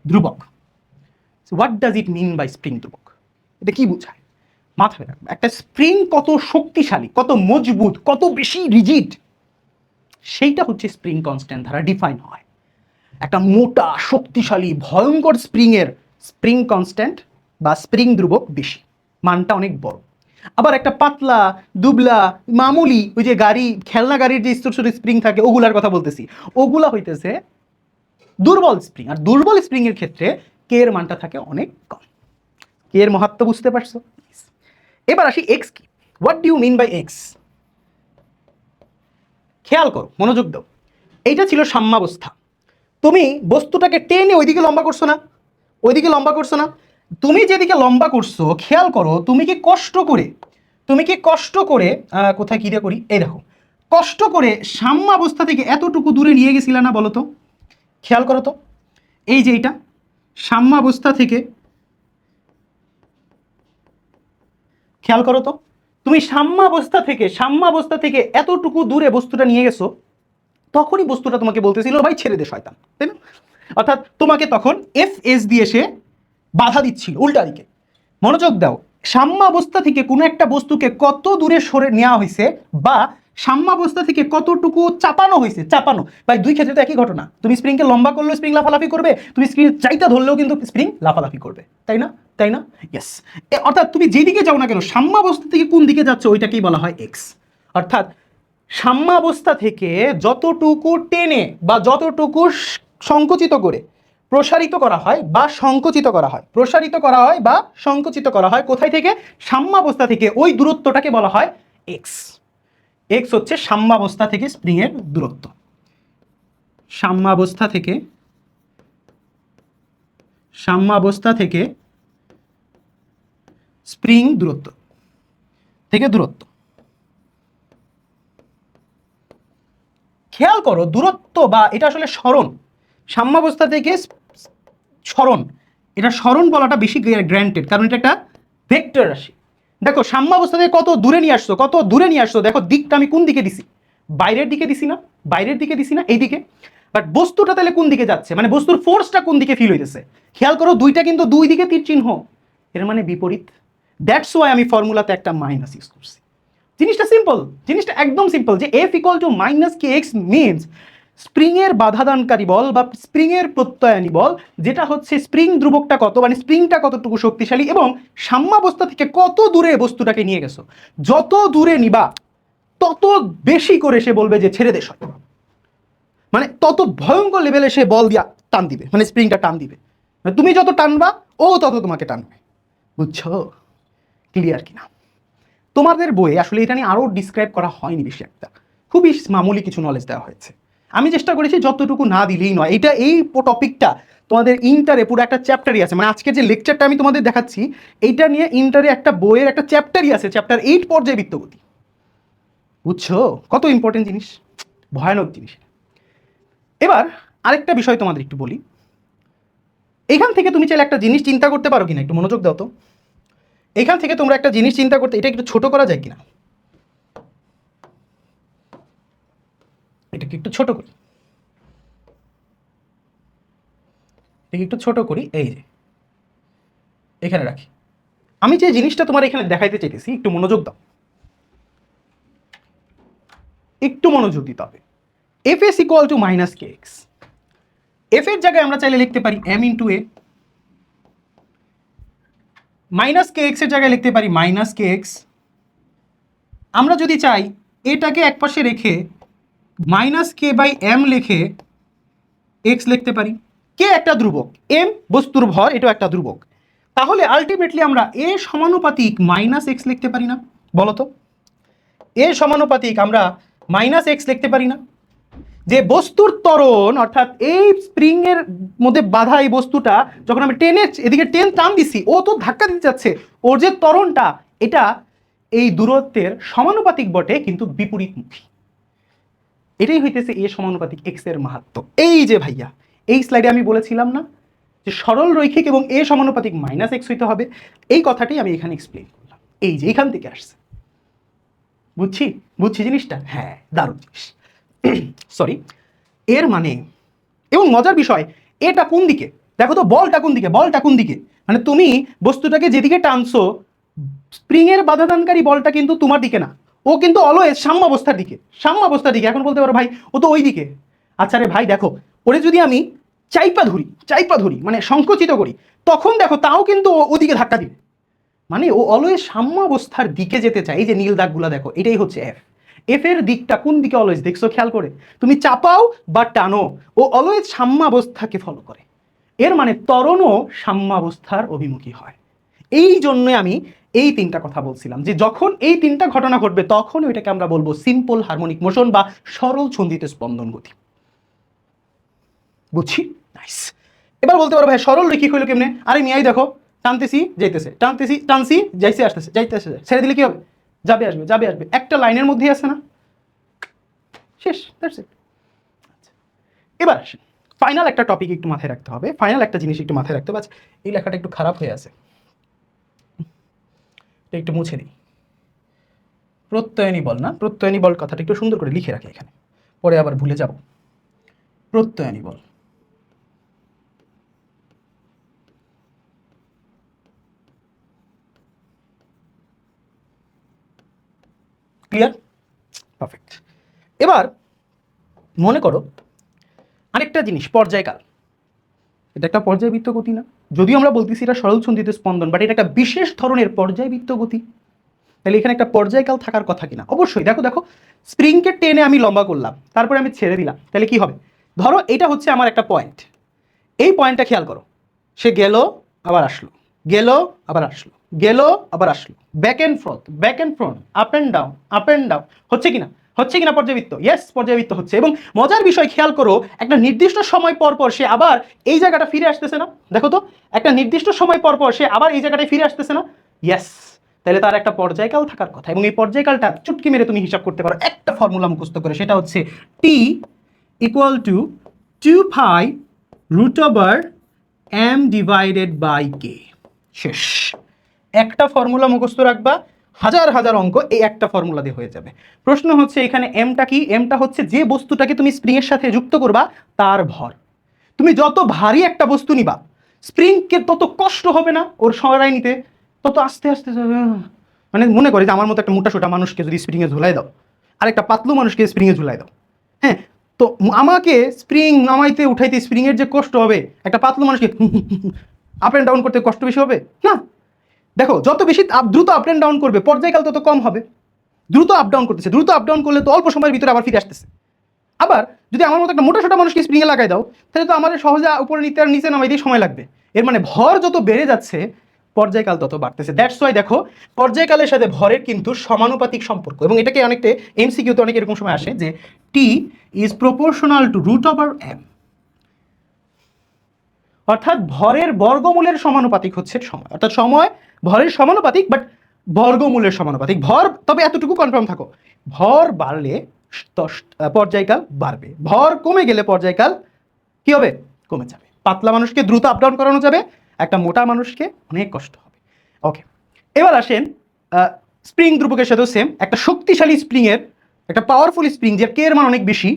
ধ্রুবক। What does it mean by spring ধ্রুবক, এটা কি বোঝায় মাথায় রাখবে। একটা স্প্রিং কত শক্তিশালী, কত মজবুত, কত বেশি রিজিড, সেইটা হচ্ছে স্প্রিং কনস্ট্যান্ট দ্বারা ডিফাইন হয়। একটা মোটা শক্তিশালী ভয়ঙ্কর স্প্রিংয়ের স্প্রিং কনস্ট্যান্ট বা স্প্রিং ধ্রুবক বেশি, মানটা অনেক বড়। আবার একটা পাতলা দুবলা মামুলি ওই যে গাড়ি, খেলনা গাড়ির যে ছোট ছোট স্প্রিং থাকে ওগুলার কথা বলতেছি, ওগুলা হইতেছে দুর্বল স্প্রিং। আর দুর্বল স্প্রিং এর ক্ষেত্রে কে এর মানটা থাকে অনেক কম। কে এর মাহাত্ম্য বুঝতে পারছো? এবার আসি এক্স কি, what do you mean by X. খেয়াল করো, মনোযোগ দাও, এইটা ছিল সাম্যাবস্থা। তুমি বস্তুটাকে টেনে ওইদিকে লম্বা করছো না, ওইদিকে লম্বা করছো না, তুমি যেদিকে লম্বা করছো খেয়াল করো, তুমি কি কষ্ট করে, কোথায় কি দিয়ে করি, এই দেখো, কষ্ট করে সাম্যাবস্থা থেকে এতটুকু দূরে নিয়ে গেছিলা না বলো তো? খেয়াল করো তো, এই যে এইটা সাম্যাবস্থা থেকে, খেয়াল করো তো, তুমি সাম্যাবস্থা থেকে এতটুকু দূরে বস্তুটা নিয়ে গেছো, তখনই বস্তুটা তোমাকে বলতেছিল ভাই ছেড়ে দে শয়তান, তাই না? অর্থাৎ তোমাকে তখন এফ এস দিয়ে সে বাধা দিচ্ছিল উল্টা দিকে। মনোযোগ দাও, সাম্যাবস্থা থেকে কোনো একটা বস্তুকে কত দূরে সরে নেওয়া হয়েছে বা সাম্যাবস্থা থেকে কতটুকু চাপানো হয়েছে, চাপানো ভাই দুই ক্ষেত্রে তো একই ঘটনা। তুমি স্প্রিংকে লম্বা করলেও স্প্রিং লাফালাফি করবে, তুমি স্প্রিং চাইটা ধরলেও কিন্তু স্প্রিং লাফালাফি করবে, তাই না? তাই না? ইয়েস। অর্থাৎ তুমি যেদিকে যাও না কেন, সাম্যাবস্থা থেকে কোন দিকে যাচ্ছে ওইটাকেই বলা হয় এক্স। অর্থাৎ সাম্যাবস্থা থেকে যতটুকু টেনে বা যতটুকু সংকুচিত করে প্রসারিত করা হয় বা সংকুচিত করা হয়, প্রসারিত করা হয় বা সংকুচিত করা হয়, কোথায় থেকে? সাম্যাবস্থা থেকে, ওই দূরত্বটাকে বলা হয় এক্স। এক্স হচ্ছে সাম্যাবস্থা থেকে স্প্রিং এর দূরত্ব, সাম্যাবস্থা থেকে স্প্রিং দূরত্ব থেকে দূরত্ব। খেয়াল করো, দূরত্ব বা এটা আসলে সরণ, সাম্যাবস্থা থেকে সরণ, এটা সরণ বলাটা বেশি গ্র্যান্টেড, কারণ এটা একটা ভেক্টর রাশি। দেখো সাম্যাবস্থা থেকে কত দূরে নিয়ে আসছো, কত দূরে নিয়ে আসছো, দেখো দিকটা আমি কোন দিকে দিছি, বাইরের দিকে দিছি না, বাইরের দিকে দিছি না, এইদিকে। বাট বস্তুটা তাহলে কোন দিকে যাচ্ছে, মানে বস্তুর ফোর্সটা কোন দিকে ফিল হইতেছে, খেয়াল করো দুইটা কিন্তু দুই দিকে তীর চিহ্ন, এর মানে বিপরীত। দ্যাটস ওয়াই আমি ফর্মুলাতে একটা মাইনাস ইউজ করছি। জিনিসটা সিম্পল, জিনিসটা একদম সিম্পল, যে F equal to minus K X means স্প্রিংয়ের বাধাদানকারী বল বা স্প্রিংয়ের প্রত্যয়ানী বল, যেটা হচ্ছে স্প্রিং ধ্রুবকটা কত, মানে স্প্রিংটা কতটুকু শক্তিশালী এবং সাম্যাবস্থা থেকে কত দূরে বস্তুটাকে নিয়ে গেছো, যত দূরে নিবা তত বেশি করে সে বলবে যে ছেড়ে দে শয়তান, মানে তত ভয়ঙ্কর লেভেলে সে বল দিয়া টান দিবে, মানে স্প্রিংটা টান দিবে, মানে তুমি যত টানবা ও তত তোমাকে টানবে। বুঝছো ক্লিয়ার কিনা? তোমাদের বইয়ে আসলে এটা নিয়ে আরও ডিসক্রাইব করা হয়নি বেশি একটা, খুবই মামুলি কিছু নলেজ দেওয়া হয়েছে। আমি চেষ্টা করেছি যতটুকু না দিলেই নয়। এটা এই টপিকটা তোমাদের ইন্টারে পুরো একটা চ্যাপ্টারই আছে, মানে আজকে যে লেকচারটা আমি তোমাদের দেখাচ্ছি এইটা নিয়ে ইন্টারে একটা বইয়ের একটা চ্যাপ্টারই আছে, চ্যাপ্টার 8 পর্যায়বৃত্ত গতি। বুঝছো কত ইম্পর্টেন্ট জিনিস, ভয়ানক জিনিস। এবার আরেকটা বিষয় তোমাদের একটু বলি, এখান থেকে তুমি চাইলে একটা জিনিস চিন্তা করতে পারো কিনা, একটু মনোযোগ দাও তো। এখান থেকে তোমরা একটা জিনিস চিন্তা করতে, এটা একটু ছোট করা যায় কিনা, এটাকে একটু ছোট করি, এটাকে একটু ছোট করি, এই যে এখানে রাখি। আমি যে জিনিসটা তোমার এখানে দেখাইতে চাইতেছি একটু মনোযোগ দাও, একটু মনোযোগ দিতে হবে। F S equal to minus K x, F এর জায়গায় আমরা চাইলে লিখতে পারি এম ইন্টু এ, মাইনাস কে এক্স এর জায়গায় লিখতে পারি মাইনাস কে এক্স। আমরা যদি চাই এটাকে একপাশে রেখে মাইনাস কে বাই এম লিখে এক্স লিখতে পারি। কে একটা ধ্রুবক, এম বস্তুর ভর, এটা একটা ধ্রুবক। তাহলে আলটিমেটলি আমরা এ সমানুপাতিক মাইনাস এক্স লিখতে পারি না? বলো তো, এ সমানুপাতিক আমরা মাইনাস এক্স লিখতে পারি না? যে বস্তুর ত্বরণ অর্থাৎ এই স্প্রিং এর মধ্যে বাধা এই বস্তুটা যখন আমি টেনে এদিকে টান দিছি, ও তো ধাক্কা দিতে যাচ্ছে, ওর যে ত্বরণটা এটা এই দূরত্বের সমানুপাতিক বটে কিন্তু বিপরীতমুখী। এটাই হইতেছে এ সমানুপাতিক এক্স এর মাহাত্ম্য। এই যে ভাইয়া এই স্লাইডে আমি বলেছিলাম না যে সরল রৈখিক এবং এ সমানুপাতিক মাইনাস এক্স হইতে হবে, এই কথাটাই আমি এখানে এক্সপ্লেন করলাম। এই যে এখান থেকে আসছে, বুঝছি জিনিসটা? হ্যাঁ, দারুণ জিনিস। সরি, এর মানে, এবং মজার বিষয়, এটা কোন দিকে দেখো তো, বলটা কোন দিকে, মানে তুমি বস্তুটাকে যেদিকে টানছো স্প্রিং এর বাধাদানকারী বলটা কিন্তু তোমার দিকে না, ও কিন্তু অলওয়েজ সাম্যাবস্থার দিকে। এখন বলতে পারো ভাই ও তো ওই দিকে। আচ্ছা রে ভাই দেখো, ওরে যদি আমি চাইপা ধরি মানে সংকুচিত করি, তখন দেখো তাও কিন্তু ওদিকে ধাক্কা দিবে, মানে ও অলওয়েজ সাম্যাবস্থার দিকে যেতে চাই। এই যে নীল দাগগুলো দেখো, এটাই হচ্ছে এফ এর দিকটা কোন দিকে অলওয়েজ, দেখছো খেয়াল করে? তুমি চাপাও বা টানো, ও অলওয়েজ সাম্যাবস্থাকে ফলো করে। এর মানে ত্বরণও সাম্যাবস্থার অভিমুখী হয়। এই জন্য আমি এই তিনটা কথা বলছিলাম যে যখন এই তিনটা ঘটনা ঘটবে তখন ওইটাকে আমরা বলবো সিম্পল হারমোনিক মোশন বা সরল ছন্দিত স্পন্দন গতি। বুঝছি? নাইস। এবার বলতে পারো ভাই সরল রৈখিক হইলো কেমনে? আরে মিয়াই দেখো, টানতেছি টানছি যাইতেছে, ছেড়ে দিলে কি হবে? যাবে আসবে, একটা লাইনের মধ্যেই আছে না, শেষ, দ্যাটস ইট। এবার আসেন ফাইনাল একটা টপিক একটু মাথায় রাখতে হবে, ফাইনাল একটা জিনিস একটু মাথায় রাখতে হবে। এই লেখাটা একটু খারাপ হয়ে আছে, এটা একটু মুছে দিই। প্রত্যয়নী বল না, প্রত্যয়নী বল কথাটা একটু সুন্দর করে লিখে রাখি এখানে, পরে আবার ভুলে যাব। প্রত্যয়নী বল, ক্লিয়ার? পারফেক্ট। এবার মনে করো আরেকটা জিনিস, পর্যায়কাল। এটা একটা পর্যায়বৃত্ত গতি না? যদিও আমরা বলতেছি এটা সরল ছন্দিত স্পন্দন, বাট এটা একটা বিশেষ ধরনের পর্যায়বৃত্ত গতি। তাহলে এখানে একটা পর্যায়কাল থাকার কথা কিনা? অবশ্যই। দেখো স্প্রিংকে টেনে আমি লম্বা করলাম, তারপরে আমি ছেড়ে দিলাম, তাহলে কি হবে? ধরো এটা হচ্ছে আমার একটা পয়েন্ট, এই পয়েন্টটা খেয়াল করো, সে গেল আবার আসলো, গেল আবার আসলো, back and front, up and down, হচ্ছে কিনা পর্যায়বৃত্ত? ইয়েস, পর্যায়বৃত্ত হচ্ছে। এবং মজার বিষয় খেয়াল করো, একটা নির্দিষ্ট সময় পর পর সে আবার এই জায়গাটা ফিরে আসতেছে না? দেখো তো, একটা নির্দিষ্ট সময় পর পর সে আবার এই জায়গাটায় ফিরে আসতেছে না? ইয়েস। তাহলে তার একটা পর্যায়কাল থাকার কথা, এবং এই পর্যায়কালটা চুটকি মেরে তুমি হিসাব করতে পারো একটা ফর্মুলা মুখস্থ করে, সেটা হচ্ছে টি ইকুয়াল টু 2 √/m / k। শেষ। একটা ফর্মুলা মুখস্থ রাখবা, হাজার হাজার অঙ্ক এই একটা ফর্মুলা দিয়ে হয়ে যাবে। প্রশ্ন হচ্ছে এখানে এমটা কি? এমটা হচ্ছে যে বস্তুটাকে তুমি স্প্রিং এর সাথে যুক্ত করবা তার ভর। তুমি যত ভারী একটা বস্তু নিবা স্প্রিংকে তত কষ্ট হবে না ওর সরাই নিতে, তত আস্তে আস্তে মানে মনে করে যে আমার মতো একটা মোটা সোটা মানুষকে যদি স্প্রিংয়ে ঝুলাই দাও আর একটা পাতলু মানুষকে স্প্রিংয়ে ঝুলাই দাও, হ্যাঁ, তো আমাকে স্প্রিং নামাইতে উঠাইতে স্প্রিংয়ের যে কষ্ট হবে, একটা পাতলু মানুষকে আপ অ্যান্ড ডাউন করতে কষ্ট বেশি হবে না? দেখো যত বেশি দ্রুত আপ অ্যান্ড ডাউন করবে পর্যায়কাল তত কম হবে। দ্রুত আপ ডাউন করতেছে, দ্রুত আপ ডাউন করলে তো অল্প সময়ের ভিতরে আবার ফিরে আসতেছে। আবার যদি আমার মতো একটা মোটা সোটা মানুষকে স্প্রিংয়ে লাগাই দাও, তাহলে তো আমাদের সহজে উপরে নিতে আর নিচে নামাই দিয়ে সময় লাগবে। এর মানে ভর যত বেড়ে যাচ্ছে পর্যায়কাল তত বাড়তেছে। দ্যাটস ওয়াই দেখো পর্যায়কালের সাথে ভরের কিন্তু সমানুপাতিক সম্পর্ক, এবং এটাকে অনেকটা এমসিকিউতে অনেক এরকম সময় আসে যে টি ইজ প্রপোর্শনাল টু √/m, অর্থাৎ ভরের বর্গমূলের সমানুপাতিক হচ্ছে সময়, অর্থাৎ সময় ভরের সমানুপাতিক বাট বর্গমূলের সমানুপাতিক। ভর, তবে এতটুকু কনফার্ম থাকো, ভর বাড়লে পর্যায়কাল বাড়বে, ভর কমে গেলে পর্যায়কাল কি হবে? কমে যাবে। পাতলা মানুষকে দ্রুত আপ ডাউন করানো যাবে, একটা মোটা মানুষকে অনেক কষ্ট হবে। ওকে, এবার আসেন স্প্রিং ধ্রুবকের সাথেও সেম। একটা শক্তিশালী স্প্রিংয়ের, একটা পাওয়ারফুল স্প্রিং যার কে এর মান অনেক বেশি,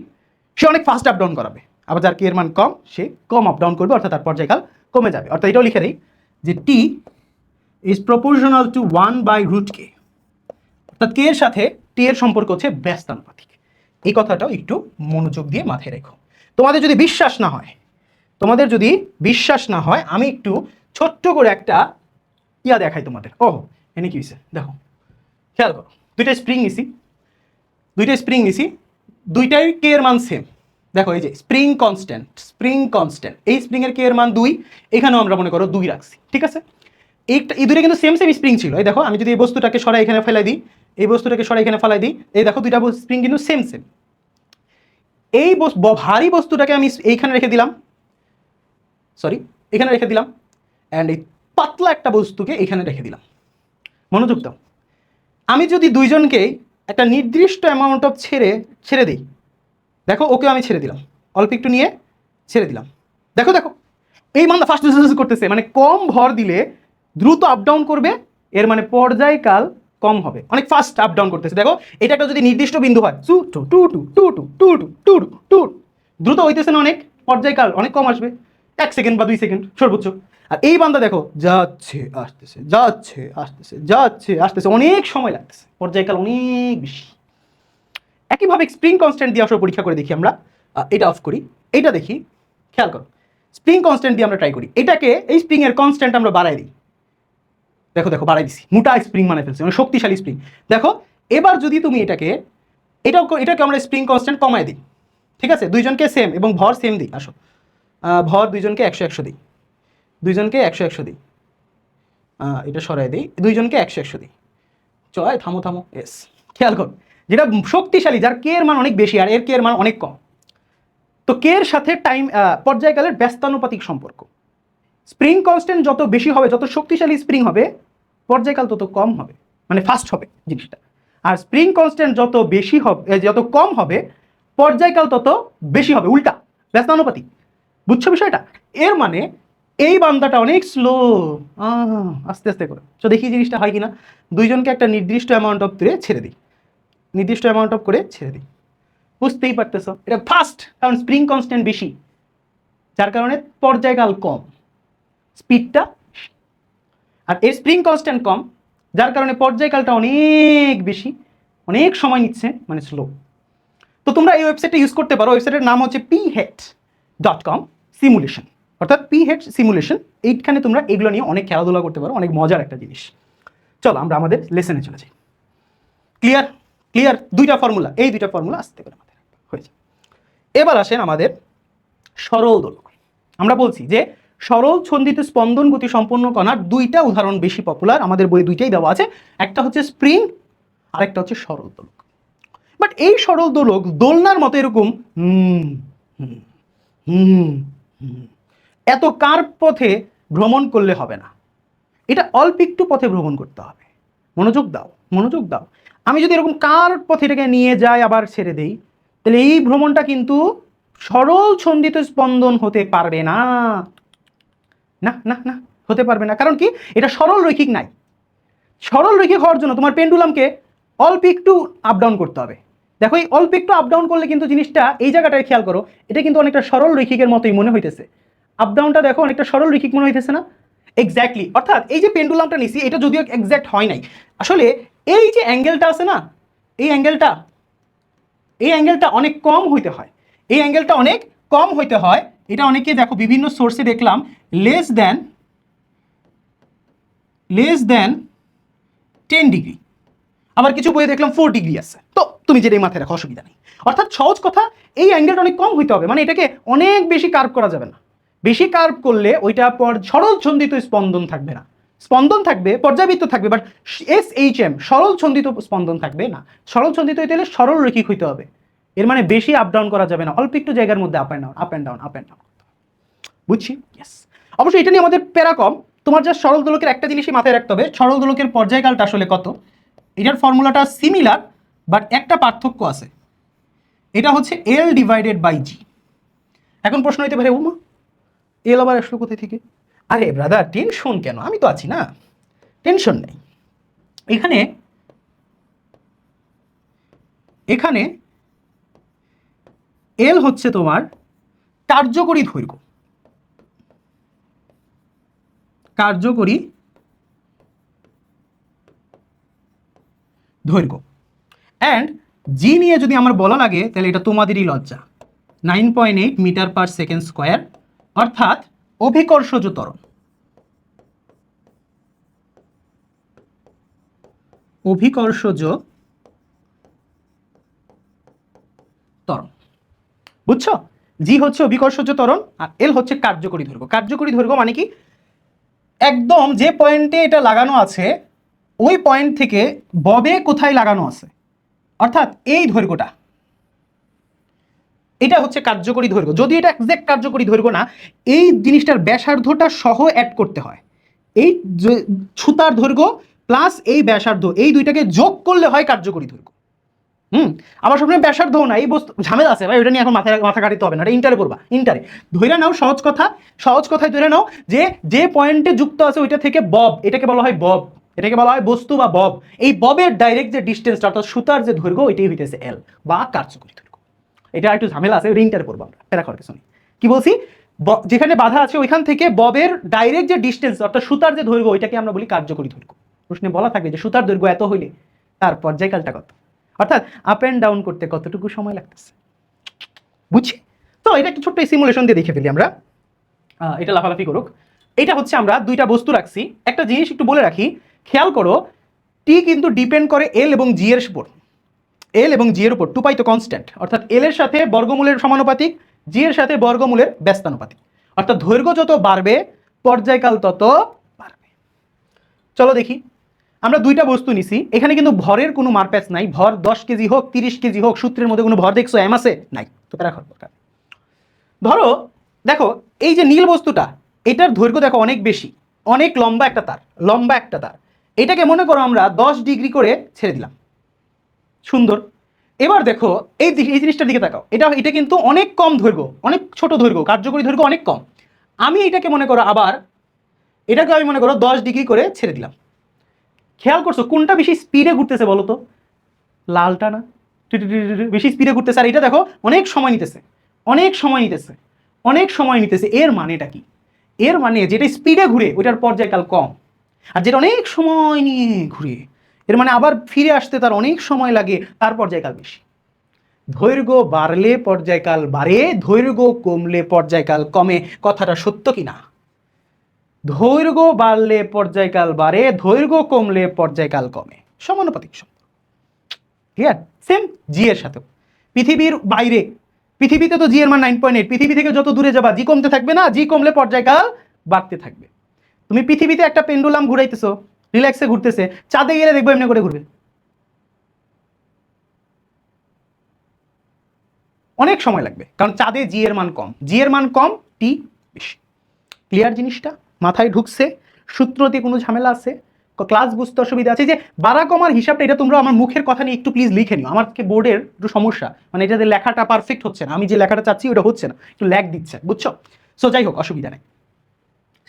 সে অনেক ফাস্ট আপ ডাউন করাবে, আবার যার কে এর মান কম সে কম আপ ডাউন করবে, অর্থাৎ তার পর্যায়কাল কমে যাবে। অর্থাৎ এটাও লিখে দেই যে টি ইজ প্রপোর্শনাল টু 1/√k, অর্থাৎ কে এর সাথে টি এর সম্পর্ক হচ্ছে ব্যস্তানুপাতিক। এই কথাটাও একটু মনোযোগ দিয়ে মাথায় রেখো। তোমাদের যদি বিশ্বাস না হয় আমি একটু ছোট্ট করে একটা দেখাই তোমাদের। ও এনে কি হয়েছে দেখো, খেয়াল করো, দুইটাই স্প্রিং নিছি, দুইটাই কে এর মান সেম। দেখো এই যে স্প্রিং কনস্ট্যান্ট, এই স্প্রিং এর কে এর মান 2, এখানেও আমরা মনে করো 2 রাখছি, ঠিক আছে? এই দুটো কিন্তু সেম সেম স্প্রিং ছিল। এই দেখো আমি যদি এই বস্তুটাকে সরাই এখানে ফেলাই দিই, এই বস্তুটাকে সরাই এখানে ফেলাই দিই, এই দেখো দুইটা স্প্রিং কিন্তু সেম সেম। এই ভারী বস্তুটাকে আমি এইখানে রেখে দিলাম, সরি এখানে রেখে দিলাম, অ্যান্ড এই পাতলা একটা বস্তুকে এখানে রেখে দিলাম। মনোযোগ দাও, আমি যদি দুইজনকেই একটা নির্দিষ্ট অ্যামাউন্ট অফ ছেড়ে দিই, দেখো ওকেও আমি ছেড়ে দিলাম, অল্প একটু নিয়ে ছেড়ে দিলাম, দেখো দেখো এই মানটা ফাস্ট করতেছে, মানে কম ভর দিলে দ্রুত আপ ডাউন করবে, এর মানে পর্যায়কাল কম হবে, অনেক ফাস্ট আপ ডাউন করতেছে। দেখো এটা একটা যদি নির্দিষ্ট বিন্দু হয়, টু টু টু টু টু টু টু টু টু টু, দ্রুত হইতেছে না অনেক, পর্যায়কাল অনেক কম আসবে, 1 সেকেন্ড বা 2 সেকেন্ড সর্বোচ্চ। আর এই বান্দা দেখো যাচ্ছে আসতেছে যাচ্ছে আসতেছে যাচ্ছে আসতেছে, অনেক সময় লাগতেছে, পর্যায়কাল অনেক বেশি। একইভাবে স্প্রিং কনস্ট্যান্ট দিয়ে আসলে পরীক্ষা করে দেখি আমরা, এটা অফ করি, এটা দেখি, খেয়াল করো স্প্রিং কনস্ট্যান্ট দিয়ে আমরা ট্রাই করি, এটাকে এই স্প্রিং এর কনস্ট্যান্ট আমরা বাড়াই দিই, দেখো দেখো বাড়াই দিছি, মোটা স্প্রিং মানে ফেলছি, মানে শক্তিশালী স্প্রিং। দেখো এবার যদি তুমি এটাকে আমরা স্প্রিং কনস্ট্যান্ট কমাই দিই, ঠিক আছে, দুইজনকে সেম এবং ভর সেম দিই, আসো ভর দুইজনকে 100 দিই, দুইজনকে 100 দিই, এটা সরাই দিই, দুইজনকে 100 দিই, চয় থামো থামো, এস খেয়াল করো, যেটা শক্তিশালী, যার কে এর মান অনেক বেশি আর এর কে এর মান অনেক কম, তো কে এর সাথে পর্যায়কালের ব্যস্তানুপাতিক সম্পর্ক। স্প্রিং কনস্ট্যান্ট যত বেশি হবে, যত শক্তিশালী স্প্রিং হবে, পর্যায়কাল তত কম হবে, মানে ফাস্ট হবে জিনিসটা। আর স্প্রিং কনস্ট্যান্ট যত বেশি হবে, যত কম হবে, পর্যায়কাল তত বেশি হবে, উল্টা ব্যস্তানুপাতিক। বুঝছো বিষয়টা? এর মানে এই বান্দাটা অনেক স্লো, আস্তে আস্তে করে। তো দেখি জিনিসটা হয় কিনা, দুইজনকে একটা নির্দিষ্ট অ্যামাউন্ট অফ করে ছেড়ে দিই, নির্দিষ্ট অ্যামাউন্ট অফ করে ছেড়ে দিই, বুঝতেই পারতেছো এটা ফাস্ট, কারণ স্প্রিং কনস্ট্যান্ট বেশি, যার কারণে পর্যায়কাল কম, স্পিডটা, আর এর স্প্রিং কনস্ট্যান্ট কম, যার কারণে পর্যায়কালটা অনেক বেশি, অনেক সময় নিচ্ছে, মানে স্লো। তো তোমরা এই ওয়েবসাইটটা ইউজ করতে পারো, ওয়েবসাইটের নাম হচ্ছে phet.com সিমুলেশন, অর্থাৎ phet সিমুলেশন। এইখানে তোমরা এগুলো নিয়ে অনেক খেলাধুলা করতে পারো, অনেক মজার একটা জিনিস। চলো আমরা আমাদের লেসনে চলে যাই। ক্লিয়ার? ক্লিয়ার? দুইটা ফর্মুলা, এই দুইটা ফর্মুলা আসতে পারে আমাদের, হয়েছে। এবার আসেন আমাদের সরল দোলক। আমরা বলছি যে সরল ছন্দিত স্পন্দন গতি সম্পন্ন কণার দুইটা উদাহরণ বেশি পপুলার, আমাদের বই দুইটাই দেওয়া আছে, একটা হচ্ছে স্প্রিং আর একটা হচ্ছে সরল দোলক। বাট এই সরল দোলক দোলনার মতো এরকম এত কার্ভ পথে ভ্রমণ করলে হবে না, এটা অল্প একটু পথে ভ্রমণ করতে হবে। মনোযোগ দাও, মনোযোগ দাও। আমি যদি এরকম কার্ভ পথে এটাকে নিয়ে যাই আবার ছেড়ে দেই, তাহলে এই ভ্রমণটা কিন্তু সরল ছন্দিত স্পন্দন হতে পারবে না, না না না, হতে পারবে না। কারণ কি? এটা সরল রৈখিক নাই। সরল রৈখিক হওয়ার জন্য তোমার পেন্ডুলামকে অল্প একটু আপ ডাউন করতে হবে। দেখো এই অল্প একটু আপ ডাউন করলে কিন্তু জিনিসটা, এই জায়গাটায় খেয়াল করো, এটা কিন্তু অনেকটা সরল রৈখিকের মতোই মনে হইতেছে। আপ ডাউনটা দেখো অনেকটা সরল রৈখিক মনে হইতেছে না? এক্স্যাক্টলি, অর্থাৎ এই যে পেন্ডুলামটা নিছি, এটা যদিও এক্স্যাক্ট হয় নাই, আসলে এই যে অ্যাঙ্গেলটা আছে না, এই অ্যাঙ্গেলটা অনেক কম হইতে হয়, এই অ্যাঙ্গেলটা অনেক কম হইতে হয়। এটা অনেকে দেখো বিভিন্ন সোর্সে দেখলাম লেস দেন 10 ডিগ্রি, আবার কিছু বইয়ে দেখলাম 4 ডিগ্রি আছে। তো তুমি যেটাই মাথায় রাখো, অসুবিধা নেই। অর্থাৎ সহজ কথা, এই অ্যাঙ্গেলটা অনেক কম হইতে হবে, মানে এটাকে অনেক বেশি কার্ভ করা যাবে না। বেশি কার্ভ করলে ওইটা সরল ছন্দিত স্পন্দন থাকবে না, স্পন্দন থাকবে, পর্যাবৃত্ত থাকবে, বাট SHM সরল ছন্দিত স্পন্দন থাকবে না। সরল ছন্দিত হইতে হলে সরল রৈখিক হইতে হবে, এর মানে বেশি আপ ডাউন করা যাবে না, অল্প একটু জায়গার মধ্যে up and down up and down up and down. বুঝছি? ইয়েস। অবশ্যই এটা নিয়ে আমাদের প্যারা কম, তোমার যা সরল দোলকের একটা জিনিসই মাথায় রাখতে হবে, সরল দোলকের পর্যায়কালটা আসলে কত। এটার ফর্মুলাটা সিমিলার, বাট একটা পার্থক্য আছে, এটা হচ্ছে L/G। এখন প্রশ্ন হইতে পারে, উমা এল আবার আসলো কোথায় থেকে? আরে ব্রাদার টেনশন কেন, আমি তো আছি না, টেনশন নেই। এখানে এল হচ্ছে তোমার কার্যকরী দৈর্ঘ্য, কার্যকরী দৈর্ঘ্য, অ্যান্ড জি নিয়ে যদি আমার বলা লাগে তাহলে এটা তোমাদেরই লজ্জা, 9.8 মিটার পার সেকেন্ড স্কোয়ার, অর্থাৎ অভিকর্ষজ ত্বরণ। অভিকর্ষজ ত্বরণ, বুঝছো? জি হচ্ছে অভিকর্ষজ ত্বরণ আর এল হচ্ছে কার্যকরী দৈর্ঘ্য। কার্যকরী দৈর্ঘ্য মানে কি? একদম যে পয়েন্টে এটা লাগানো আছে ওই পয়েন্ট থেকে ববে কোথায় লাগানো আছে, অর্থাৎ এই দৈর্ঘ্যটা, এটা হচ্ছে কার্যকরী দৈর্ঘ্য। যদি এটা এক্সাক্ট কার্যকরী দৈর্ঘ্য না, এই জিনিসটার ব্যাসার্ধটা সহ অ্যাড করতে হয়। এই সুতার দৈর্ঘ্য প্লাস এই ব্যাসার্ধ, এই দুইটাকে যোগ করলে হয় কার্যকরী দৈর্ঘ্য। আবার সবসময় ব্যাসার্ধ না, এই বস্তু ঝামেলা আছে ভাই, ওইটা নিয়ে এখন মাথা কাটিতে হবে না, এটা ইন্টারে পড়বা। ইন্টারে ধরে নাও, সহজ কথায় ধরে নাও যে পয়েন্টে যুক্ত আছে ওইটা থেকে বব, এটাকে বলা হয় বব, এটাকে বলা হয় বস্তু বা বব। এই ববের ডাইরেক্ট যে ডিস্টেন্সটা অর্থাৎ সুতার যে দৈর্ঘ্য, এটাই হইতেছে এল বা কার্যকরী দৈর্ঘ্য। এটা একটু ঝামেলা আছে, ওইটা ইন্টারে পড়বা আমরা, প্যারা করার কিছু নেই। কি বলছি, যেখানে বাধা আছে ওইখান থেকে ববের ডাইরেক্ট যে ডিস্টেন্স অর্থাৎ সুতার যে দৈর্ঘ্য, ওইটাকে আমরা বলি কার্যকরী দৈর্ঘ্য। প্রশ্নে বলা থাকবে যে সুতার দৈর্ঘ্য এত হইলে তার পর্যায়কালটা কত, অর্থাৎ আপ অ্যান্ড ডাউন করতে কতটুকু সময় লাগতেছে, বুঝছি তো। এটা একটা ছোট্ট সিমুলেশন দিয়ে দেখে ফেলি আমরা, এটা লাফালাফি করুক। এটা হচ্ছে আমরা দুইটা বস্তু রাখছি। একটা জিনিস একটু বলে রাখি, খেয়াল করো, টি কিন্তু ডিপেন্ড করে এল এবং জি এর উপর, এল এবং জি এর উপর। 2 পাই তো কনস্ট্যান্ট, অর্থাৎ এল এর সাথে বর্গমূলের সমানুপাতিক, জি এর সাথে বর্গমূলের ব্যস্তানুপাতিক, অর্থাৎ দৈর্ঘ্য যত বাড়বে পর্যায়কাল তত বাড়বে। চলো দেখি, আমরা দুইটা বস্তু নিছি, এখানে কিন্তু ভরের কোনো মারপ্যাচ নাই। ভর 10 কেজি হোক 30 কেজি হোক, সূত্রের মধ্যে কোনো ভর দেখছো এম আছে নাই, তো প্যারা খাওয়ার দরকার। ধরো দেখো এই যে নীল বস্তুটা, এটার দৈর্ঘ্য দেখো অনেক বেশি, অনেক লম্বা একটা তার, লম্বা একটা তার। এটাকে মনে করো আমরা 10 ডিগ্রি করে ছেড়ে দিলাম, সুন্দর। এবার দেখো এই জিনিসটার দিকে তাকাও, এটা কিন্তু অনেক কম দৈর্ঘ্য, অনেক ছোট দৈর্ঘ্য, কার্যকরী দৈর্ঘ্য অনেক কম। আমি এটাকে মনে করো আবার, এটাকে আমি মনে করো 10 ডিগ্রি করে ছেড়ে দিলাম। খেয়াল করছো কোনটা বেশি স্পিডে ঘুরতেছে বলো তো? লালটা না? বেশি স্পিডে ঘুরতেছে। আর এটা দেখো অনেক সময় নিতেছে, অনেক সময় নিতেছে, অনেক সময় নিতেছে। এর মানেটা কি? এর মানে যেটা স্পিডে ঘুরে ওইটার পর্যায়কাল কম, আর যেটা অনেক সময় নিয়ে ঘুরে এর মানে আবার ফিরে আসতে তার অনেক সময় লাগে, তার পর্যায়কাল বেশি। দৈর্ঘ্য বাড়লে পর্যায়কাল বাড়ে, দৈর্ঘ্য কমলে পর্যায়কাল কমে। কথাটা সত্য কি না? দৈর্ঘ্য বাড়লে পর্যায়কাল বাড়ে, দৈর্ঘ্য কমলে পর্যায়কাল কমে, সমানুপাতিক সম্পর্ক। ক্লিয়ার? সেম জি এর সাথেও। পৃথিবীর বাইরে, পৃথিবীতে তো জি এর মান 9.8, পৃথিবী থেকে যত দূরে যাবা জি কমতে থাকবে না? জি কমলে পর্যায়কাল বাড়তে থাকবে। তুমি পৃথিবীতে একটা পেন্ডুলাম ঘুরাইতেছো, রিল্যাক্সে ঘুরতেছে, চাঁদে গেলে দেখবো এমনি করে ঘুরবে, অনেক সময় লাগবে, কারণ চাঁদে জি এর মান কম, জি এর মান কম, টি বেশি। ক্লিয়ার? জিনিসটা মাথায় ঢুকছে? সূত্র দিয়ে কোনো ঝামেলা আছে? ক্লাস বুঝতে অসুবিধা আছে? যে বাড়া কমার হিসাবটা এটা তোমরা আমার মুখের কথা নিয়ে একটু প্লিজ লিখে নিও। আমার বোর্ডের একটু সমস্যা, মানে এটাতে লেখাটা পারফেক্ট হচ্ছে না, আমি যে লেখাটা চাচ্ছি ওটা হচ্ছে না, একটু ল্যাগ দিচ্ছে, বুঝছো? সো যাই হোক, অসুবিধা নেই।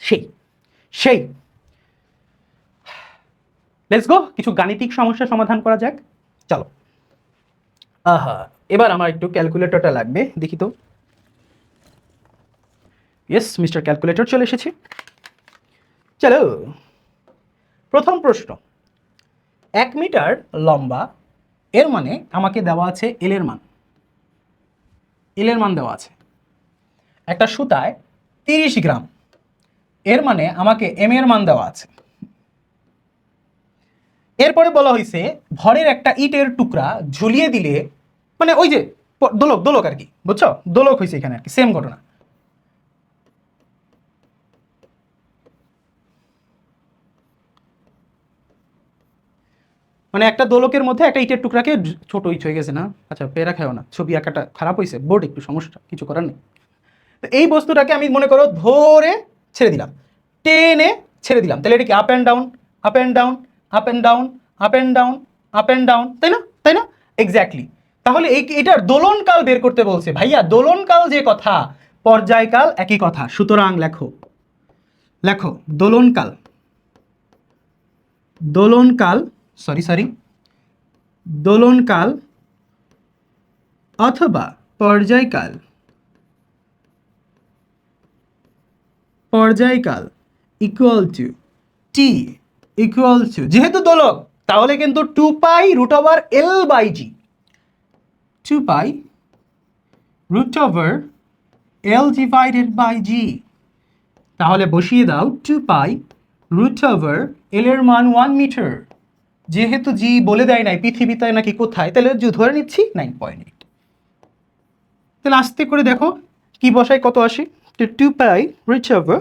সেই সেই লেটস গো, কিছু গাণিতিক সমস্যা সমাধান করা যাক। চলো। আহা, এবার আমার একটু ক্যালকুলেটরটা লাগবে, দেখি তো। ইয়েস, মিস্টার ক্যালকুলেটর চলে এসেছে। চলো, প্রথম প্রশ্ন। 1 মিটার লম্বা, এর মানে আমাকে দেওয়া আছে এল এর মান, এল এর মান দেওয়া আছে। একটা সুতায় 30 গ্রাম, এর মানে আমাকে এম এর মান দেওয়া আছে। এরপরে বলা হয়েছে ভরের একটা ইটের টুকরা ঝুলিয়ে দিলে, মানে ওই যে দোলক দোলক আর কি, বুঝছো? দোলক হয়েছে এখানে আর কি, সেম ঘটনা। মানে একটা দোলকের মধ্যে একটা ইটের টুকরাকে, ছোট ইট হয়ে গেছে না? আচ্ছা পেরা খাও না, ছবি আঁকাটা খারাপ হয়েছে, বোর্ড একটু সমস্যা, কিছু করার নেই। তো এই বস্তুটাকে আমি মনে করো ধরে ছেড়ে দিলাম, টেনে ছেড়ে দিলাম, তাহলে এটা কি up and down, up and down, up and down, up and down, up and down, তাই না? তাই না? এক্স্যাক্টলি। তাহলে এটার দোলনকাল বের করতে বলছে। ভাইয়া দোলনকাল যে কথা, পর্যায়কাল একই কথা। সুতরাং লেখো, লেখো দোলনকাল, দোলনকাল, সরি দোলনকাল অথবা পর্যায়কাল, পর্যায়কাল equal to T, equal to, যেহেতু দোলক তাহলে কিন্তু 2 pi root over L by G, 2 pi root over L divided by G. তাহলে বসিয়ে দাও 2 পাই রুট ওভার এল এর মান 1 মিটার, যেহেতু জি বলে দেয় নাই পৃথিবীতে নাকি কোথায়, তাহলে ধরে নিচ্ছি 9.8। তাহলে আস্তে করে দেখো কি বসায় কত আসে। 2 pi root over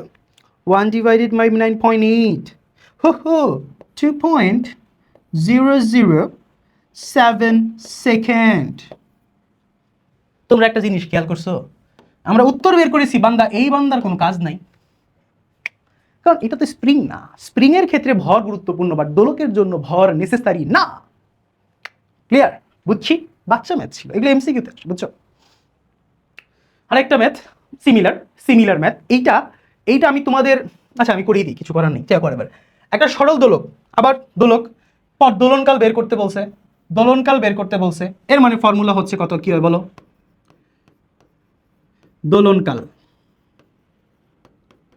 1 divided by 9.8. Ho ho, 2.007 second. তোমরা একটা জিনিস খেয়াল করছো, আমরা উত্তর বের করেছি বান্দা, এই বান্দার কোনো কাজ নাই, কারণ এটা তো স্প্রিং না। স্প্রিং এর ক্ষেত্রে ভর গুরুত্বপূর্ণ, বাট দোলকের জন্য ভর নেসেসারি না। ক্লিয়ার? বুঝছি, বাচ্চা ম্যাথ ছিল এগুলো, এমসিকিউতে আসে, বুঝছো? আরেকটা ম্যাথ সিমিলার ম্যাথ, এইটা আমি তোমাদের, আচ্ছা আমি করিয়ে দিই, কিছু করার নেই, চেক করে এবার। একটা সরল দোলক, আবার দোলক, পর দোলনকাল বের করতে বলছে, এর মানে ফর্মুলা হচ্ছে কত, কি হয় বলো? দোলনকাল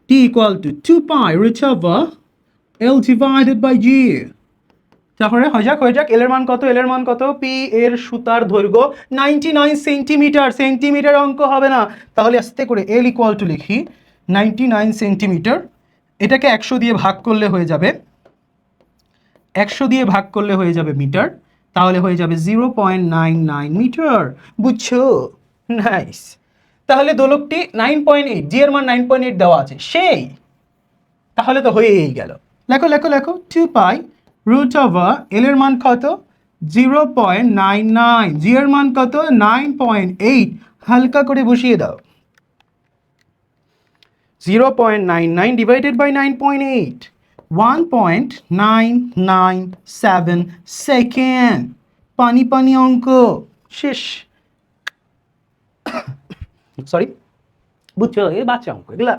t equal to 2 pi root over L divided by G। তাহলে হয়ে যাক এল এর মান কত, পি এর সুতার দৈর্ঘ্য 99 সেন্টিমিটার, সেন্টিমিটার অঙ্ক হবে না, তাহলে আস্তে করে এল ইকুয়াল টু লিখি 99 সেন্টিমিটার। এটাকে 100 দিয়ে ভাগ করলে হয়ে যাবে, মিটার, তাহলে হয়ে যাবে 0.99 মিটার। বুঝছো? নাইস। তাহলে দোলকটি 9.8, জি এর মান 9.8 দেওয়া আছে, সেই তাহলে তো হয়েই গেল। লেখো 2 পাই রুট ওভার এল এর মান কত, 0.99, জি এর মান কত, 9.8, হালকা করে বসিয়ে দাও। 0.99 ডিভাইডেড বাই 9.8, 1.997 সেকেন্ড। পানি অঙ্ক শেষ। সরি, বুঝছো? এই বাচ্চা অঙ্ক, এগুলা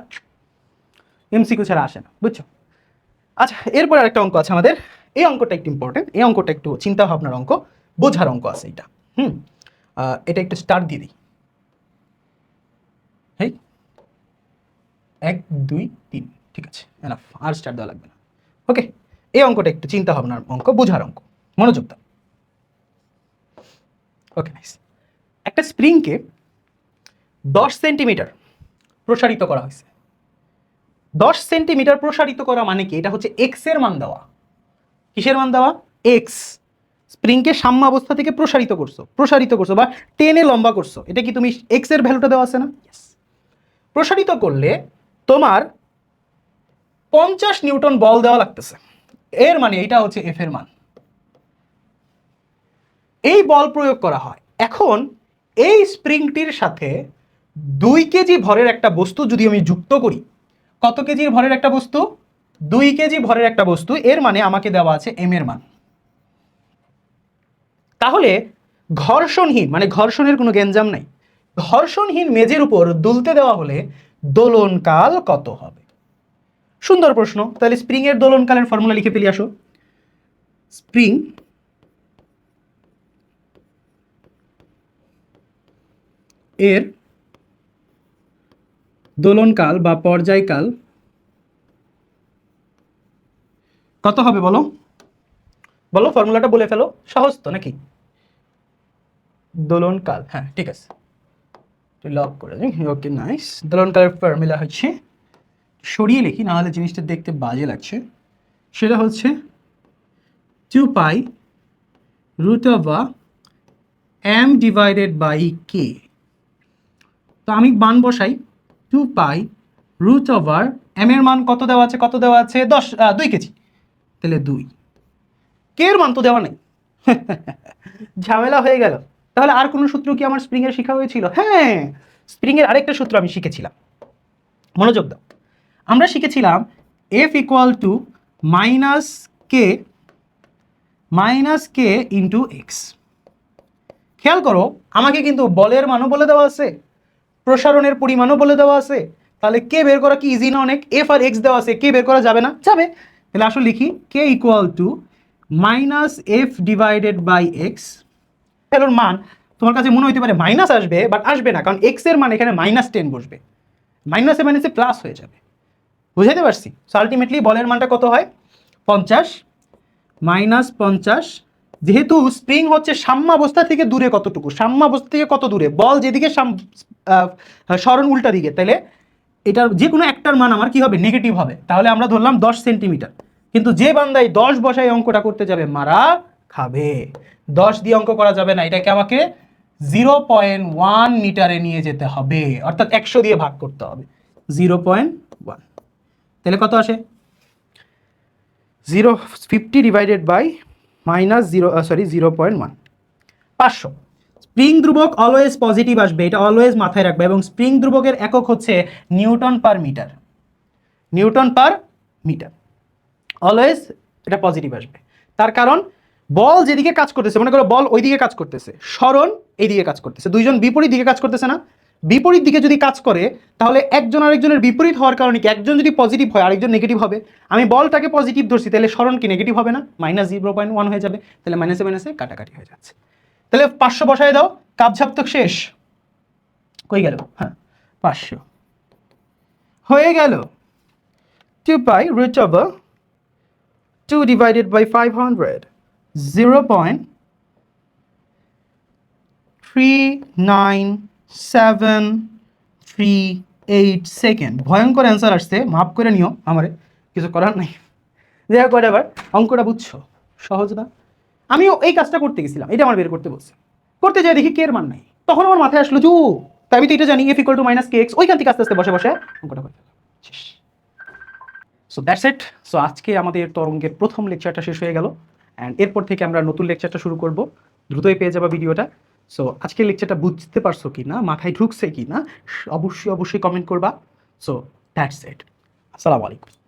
এমসিকিউ ছাড়া আসে না, বুঝছো? আচ্ছা, এরপর আরেকটা অঙ্ক আছে আমাদের, এই অঙ্কটা একটু ইম্পর্টেন্ট, এই অঙ্কটা একটু চিন্তা ভাবনার অঙ্ক, বোঝার অঙ্ক আছে এটা। এটা একটু স্টার্ট দিয়ে দিই। হেই 1 2 3, ঠিক আছে, এনাফ, আর স্টার্ট দেওয়া লাগবে না। ওকে, এই অঙ্কটা একটু চিন্তা ভাবনার অঙ্ক, বোঝার অঙ্ক, মনোযোগ দাও। Okay nice. একটা স্প্রিংকে 10 সেন্টিমিটার প্রসারিত করা হয়েছে। 10 সেন্টিমিটার প্রসারিত করা মানে কি? এটা হচ্ছে এক্স এর মান দেওয়া। কিসের মান দেওয়া? এক্স। স্প্রিংকে সাম্যাবস্থা থেকে প্রসারিত করছো বা টেনে লম্বা করছো, এটা কি তুমি এক্স এর ভ্যালুটা দেওয়া আছে না? প্রসারিত করলে তোমার 50 নিউটন বল দেওয়া লাগতেছে, এর মানে এটা হচ্ছে এফ এর মান। এই বল প্রয়োগ করা হয়। এখন এই স্প্রিংটির সাথে 2 কেজি ভরের একটা বস্তু যদি আমি যুক্ত করি, কত কেজির ভরের একটা বস্তু? 2 কেজি ভরের একটা বস্তু, এর মানে আমাকে দেওয়া আছে এম এর মান। তাহলে ঘর্ষণহীন, মানে ঘর্ষণের কোনো গ্যাঞ্জাম নাই, ঘর্ষণহীন মেজের উপর দুলতে দেওয়া হলে দোলনকাল কত হবে? সুন্দর প্রশ্ন। তাহলে স্প্রিং এর দোলনকালের ফর্মুলা লিখে ফেলি, আসো। স্প্রিং এর দোলনকাল বা পর্যায়কাল কত হবে বলো? ফর্মুলাটা বলে ফেলো, সহজ তো নাকি? দোলনকাল, হ্যাঁ ঠিক আছে, লক করে দিই। Okay nice. দোলনকালের ফর্মুলা হচ্ছে, সরিয়ে লিখি না হলে জিনিসটা দেখতে বাজে লাগছে, সেটা হচ্ছে 2 pi root over M divided by K. তো আমি মান বসাই, 2 পাই রুট ওভার এম এর মান কত দেওয়া আছে, 2 কেজি, তাহলে 2, কে এর মান তো দেওয়া নেই, ঝামেলা হয়ে গেল। তাহলে আর কোনো সূত্র কি আমার স্প্রিং এর শেখা হয়েছিল? হ্যাঁ, স্প্রিং এর আরেকটা সূত্র আমি শিখেছিলাম, মনোযোগ দাও। আমরা শিখেছিলাম F equal to minus K into x. খেয়াল করো, আমাকে কিন্তু বলের মানও বলে দেওয়া আছে, প্রসারণের পরিমাণও বলে দেওয়া আছে, তাহলে কে বের করা কি ইজি না অনেক? এফ আর এক্স দেওয়া আছে, কে বের করা যাবে না? যাবে। তাহলে আসলে লিখি K equal to minus F divided by X. এর মান তোমার কাছে মনে হতে পারে মাইনাস আসবে, বাট আসবে না, কারণ এক্স এর মান এখানে -10 বসবে, মাইনাসে মাইনাসে প্লাস হয়ে যাবে। বুঝাইতে পারছি? সো আলটিমেটলি বলের মানটা কত হয়? 50 -50। যেহেতু স্প্রিং হচ্ছে সাম্যাবস্থা থেকে দূরে কতটুকু, সাম্যাবস্থা থেকে কত দূরে, বল যেদিকে সরণ উল্টা দিকে, তাহলে এটার যে কোনো একটার মান আমার কি হবে? নেগেটিভ হবে। তাহলে আমরা ধরলাম 10 সেন্টিমিটার, কিন্তু যে বান্দাই 10 বসায় অঙ্কটা করতে যাবে মারা খাবে। 10 দিয়ে অঙ্ক করা যাবে না, এটাকে আমাকে 0.1 মিটারে নিয়ে যেতে হবে, অর্থাৎ 100 দিয়ে ভাগ করতে হবে। 0.1, তাহলে কত আসে 050 ডিভাইডেড বাই -0.1 500। স্প্রিং ধ্রুবক অলওয়েজ পজিটিভ আসবে, এটা অলওয়েজ মাথায় রাখবে, এবং স্প্রিং ধ্রুবকের একক হচ্ছে newton per metre. Newton per metre always এটা পজিটিভ আসবে। তার কারণ বল যেদিকে কাজ করতেছে, মনে করো বল ওই দিকে কাজ করতেছে, সরণ এই দিকে কাজ করতেছে, দুইজন বিপরীত দিকে কাজ করতেছে না? বিপরীত দিকে যদি কাজ করে তাহলে একজন আরেকজনের বিপরীত হওয়ার কারণে কি একজন যদি পজিটিভ হয় আরেকজন নেগেটিভ হবে। আমি বলটাকে পজিটিভ ধরছি, তাহলে সরণ কি নেগেটিভ হবে না? -0.1 হয়ে যাবে, তাহলে মাইনাসে মাইনাসে কাটাকাটি হয়ে যাচ্ছে। তাহলে 500 বসায় দাও, কাপঝাপ তো শেষ। কই গেল? হ্যাঁ 500 হয়ে গেল। 2 pi root over 2 divided by 500, 0.39738 second. ভয়ঙ্কর অ্যান্সার আসছে, মাফ করে নিও আমারে, কিছু করার নাই। যাই হোক এবার অঙ্কটা বুঝছো, সহজ না? আমিও এই কাজটা করতে গেছিলাম, এটা আমার বের করতে বলছে, করতে যাই দেখি কে এর মান নাই, তখন আমার মাথায় আসলো যে তাই আমি তো এটা জানি f = -kx, ওইখান থেকে আস্তে আস্তে বসে বসে অঙ্কটা করে ফেললাম। শেষ। So that's it. সো আজকে আমাদের তরঙ্গের প্রথম লেকচারটা শেষ হয়ে গেল, অ্যান্ড এরপর থেকে আমরা নতুন লেকচারটা শুরু করব, দ্রুতই পেয়ে যাবা ভিডিওটা। সো আজকের লেকচারটা বুঝতে পারছো কি না, মাথায় ঢুকছে কি না, অবশ্যই অবশ্যই কমেন্ট করবা। So that's it. আসসালামু আলাইকুম।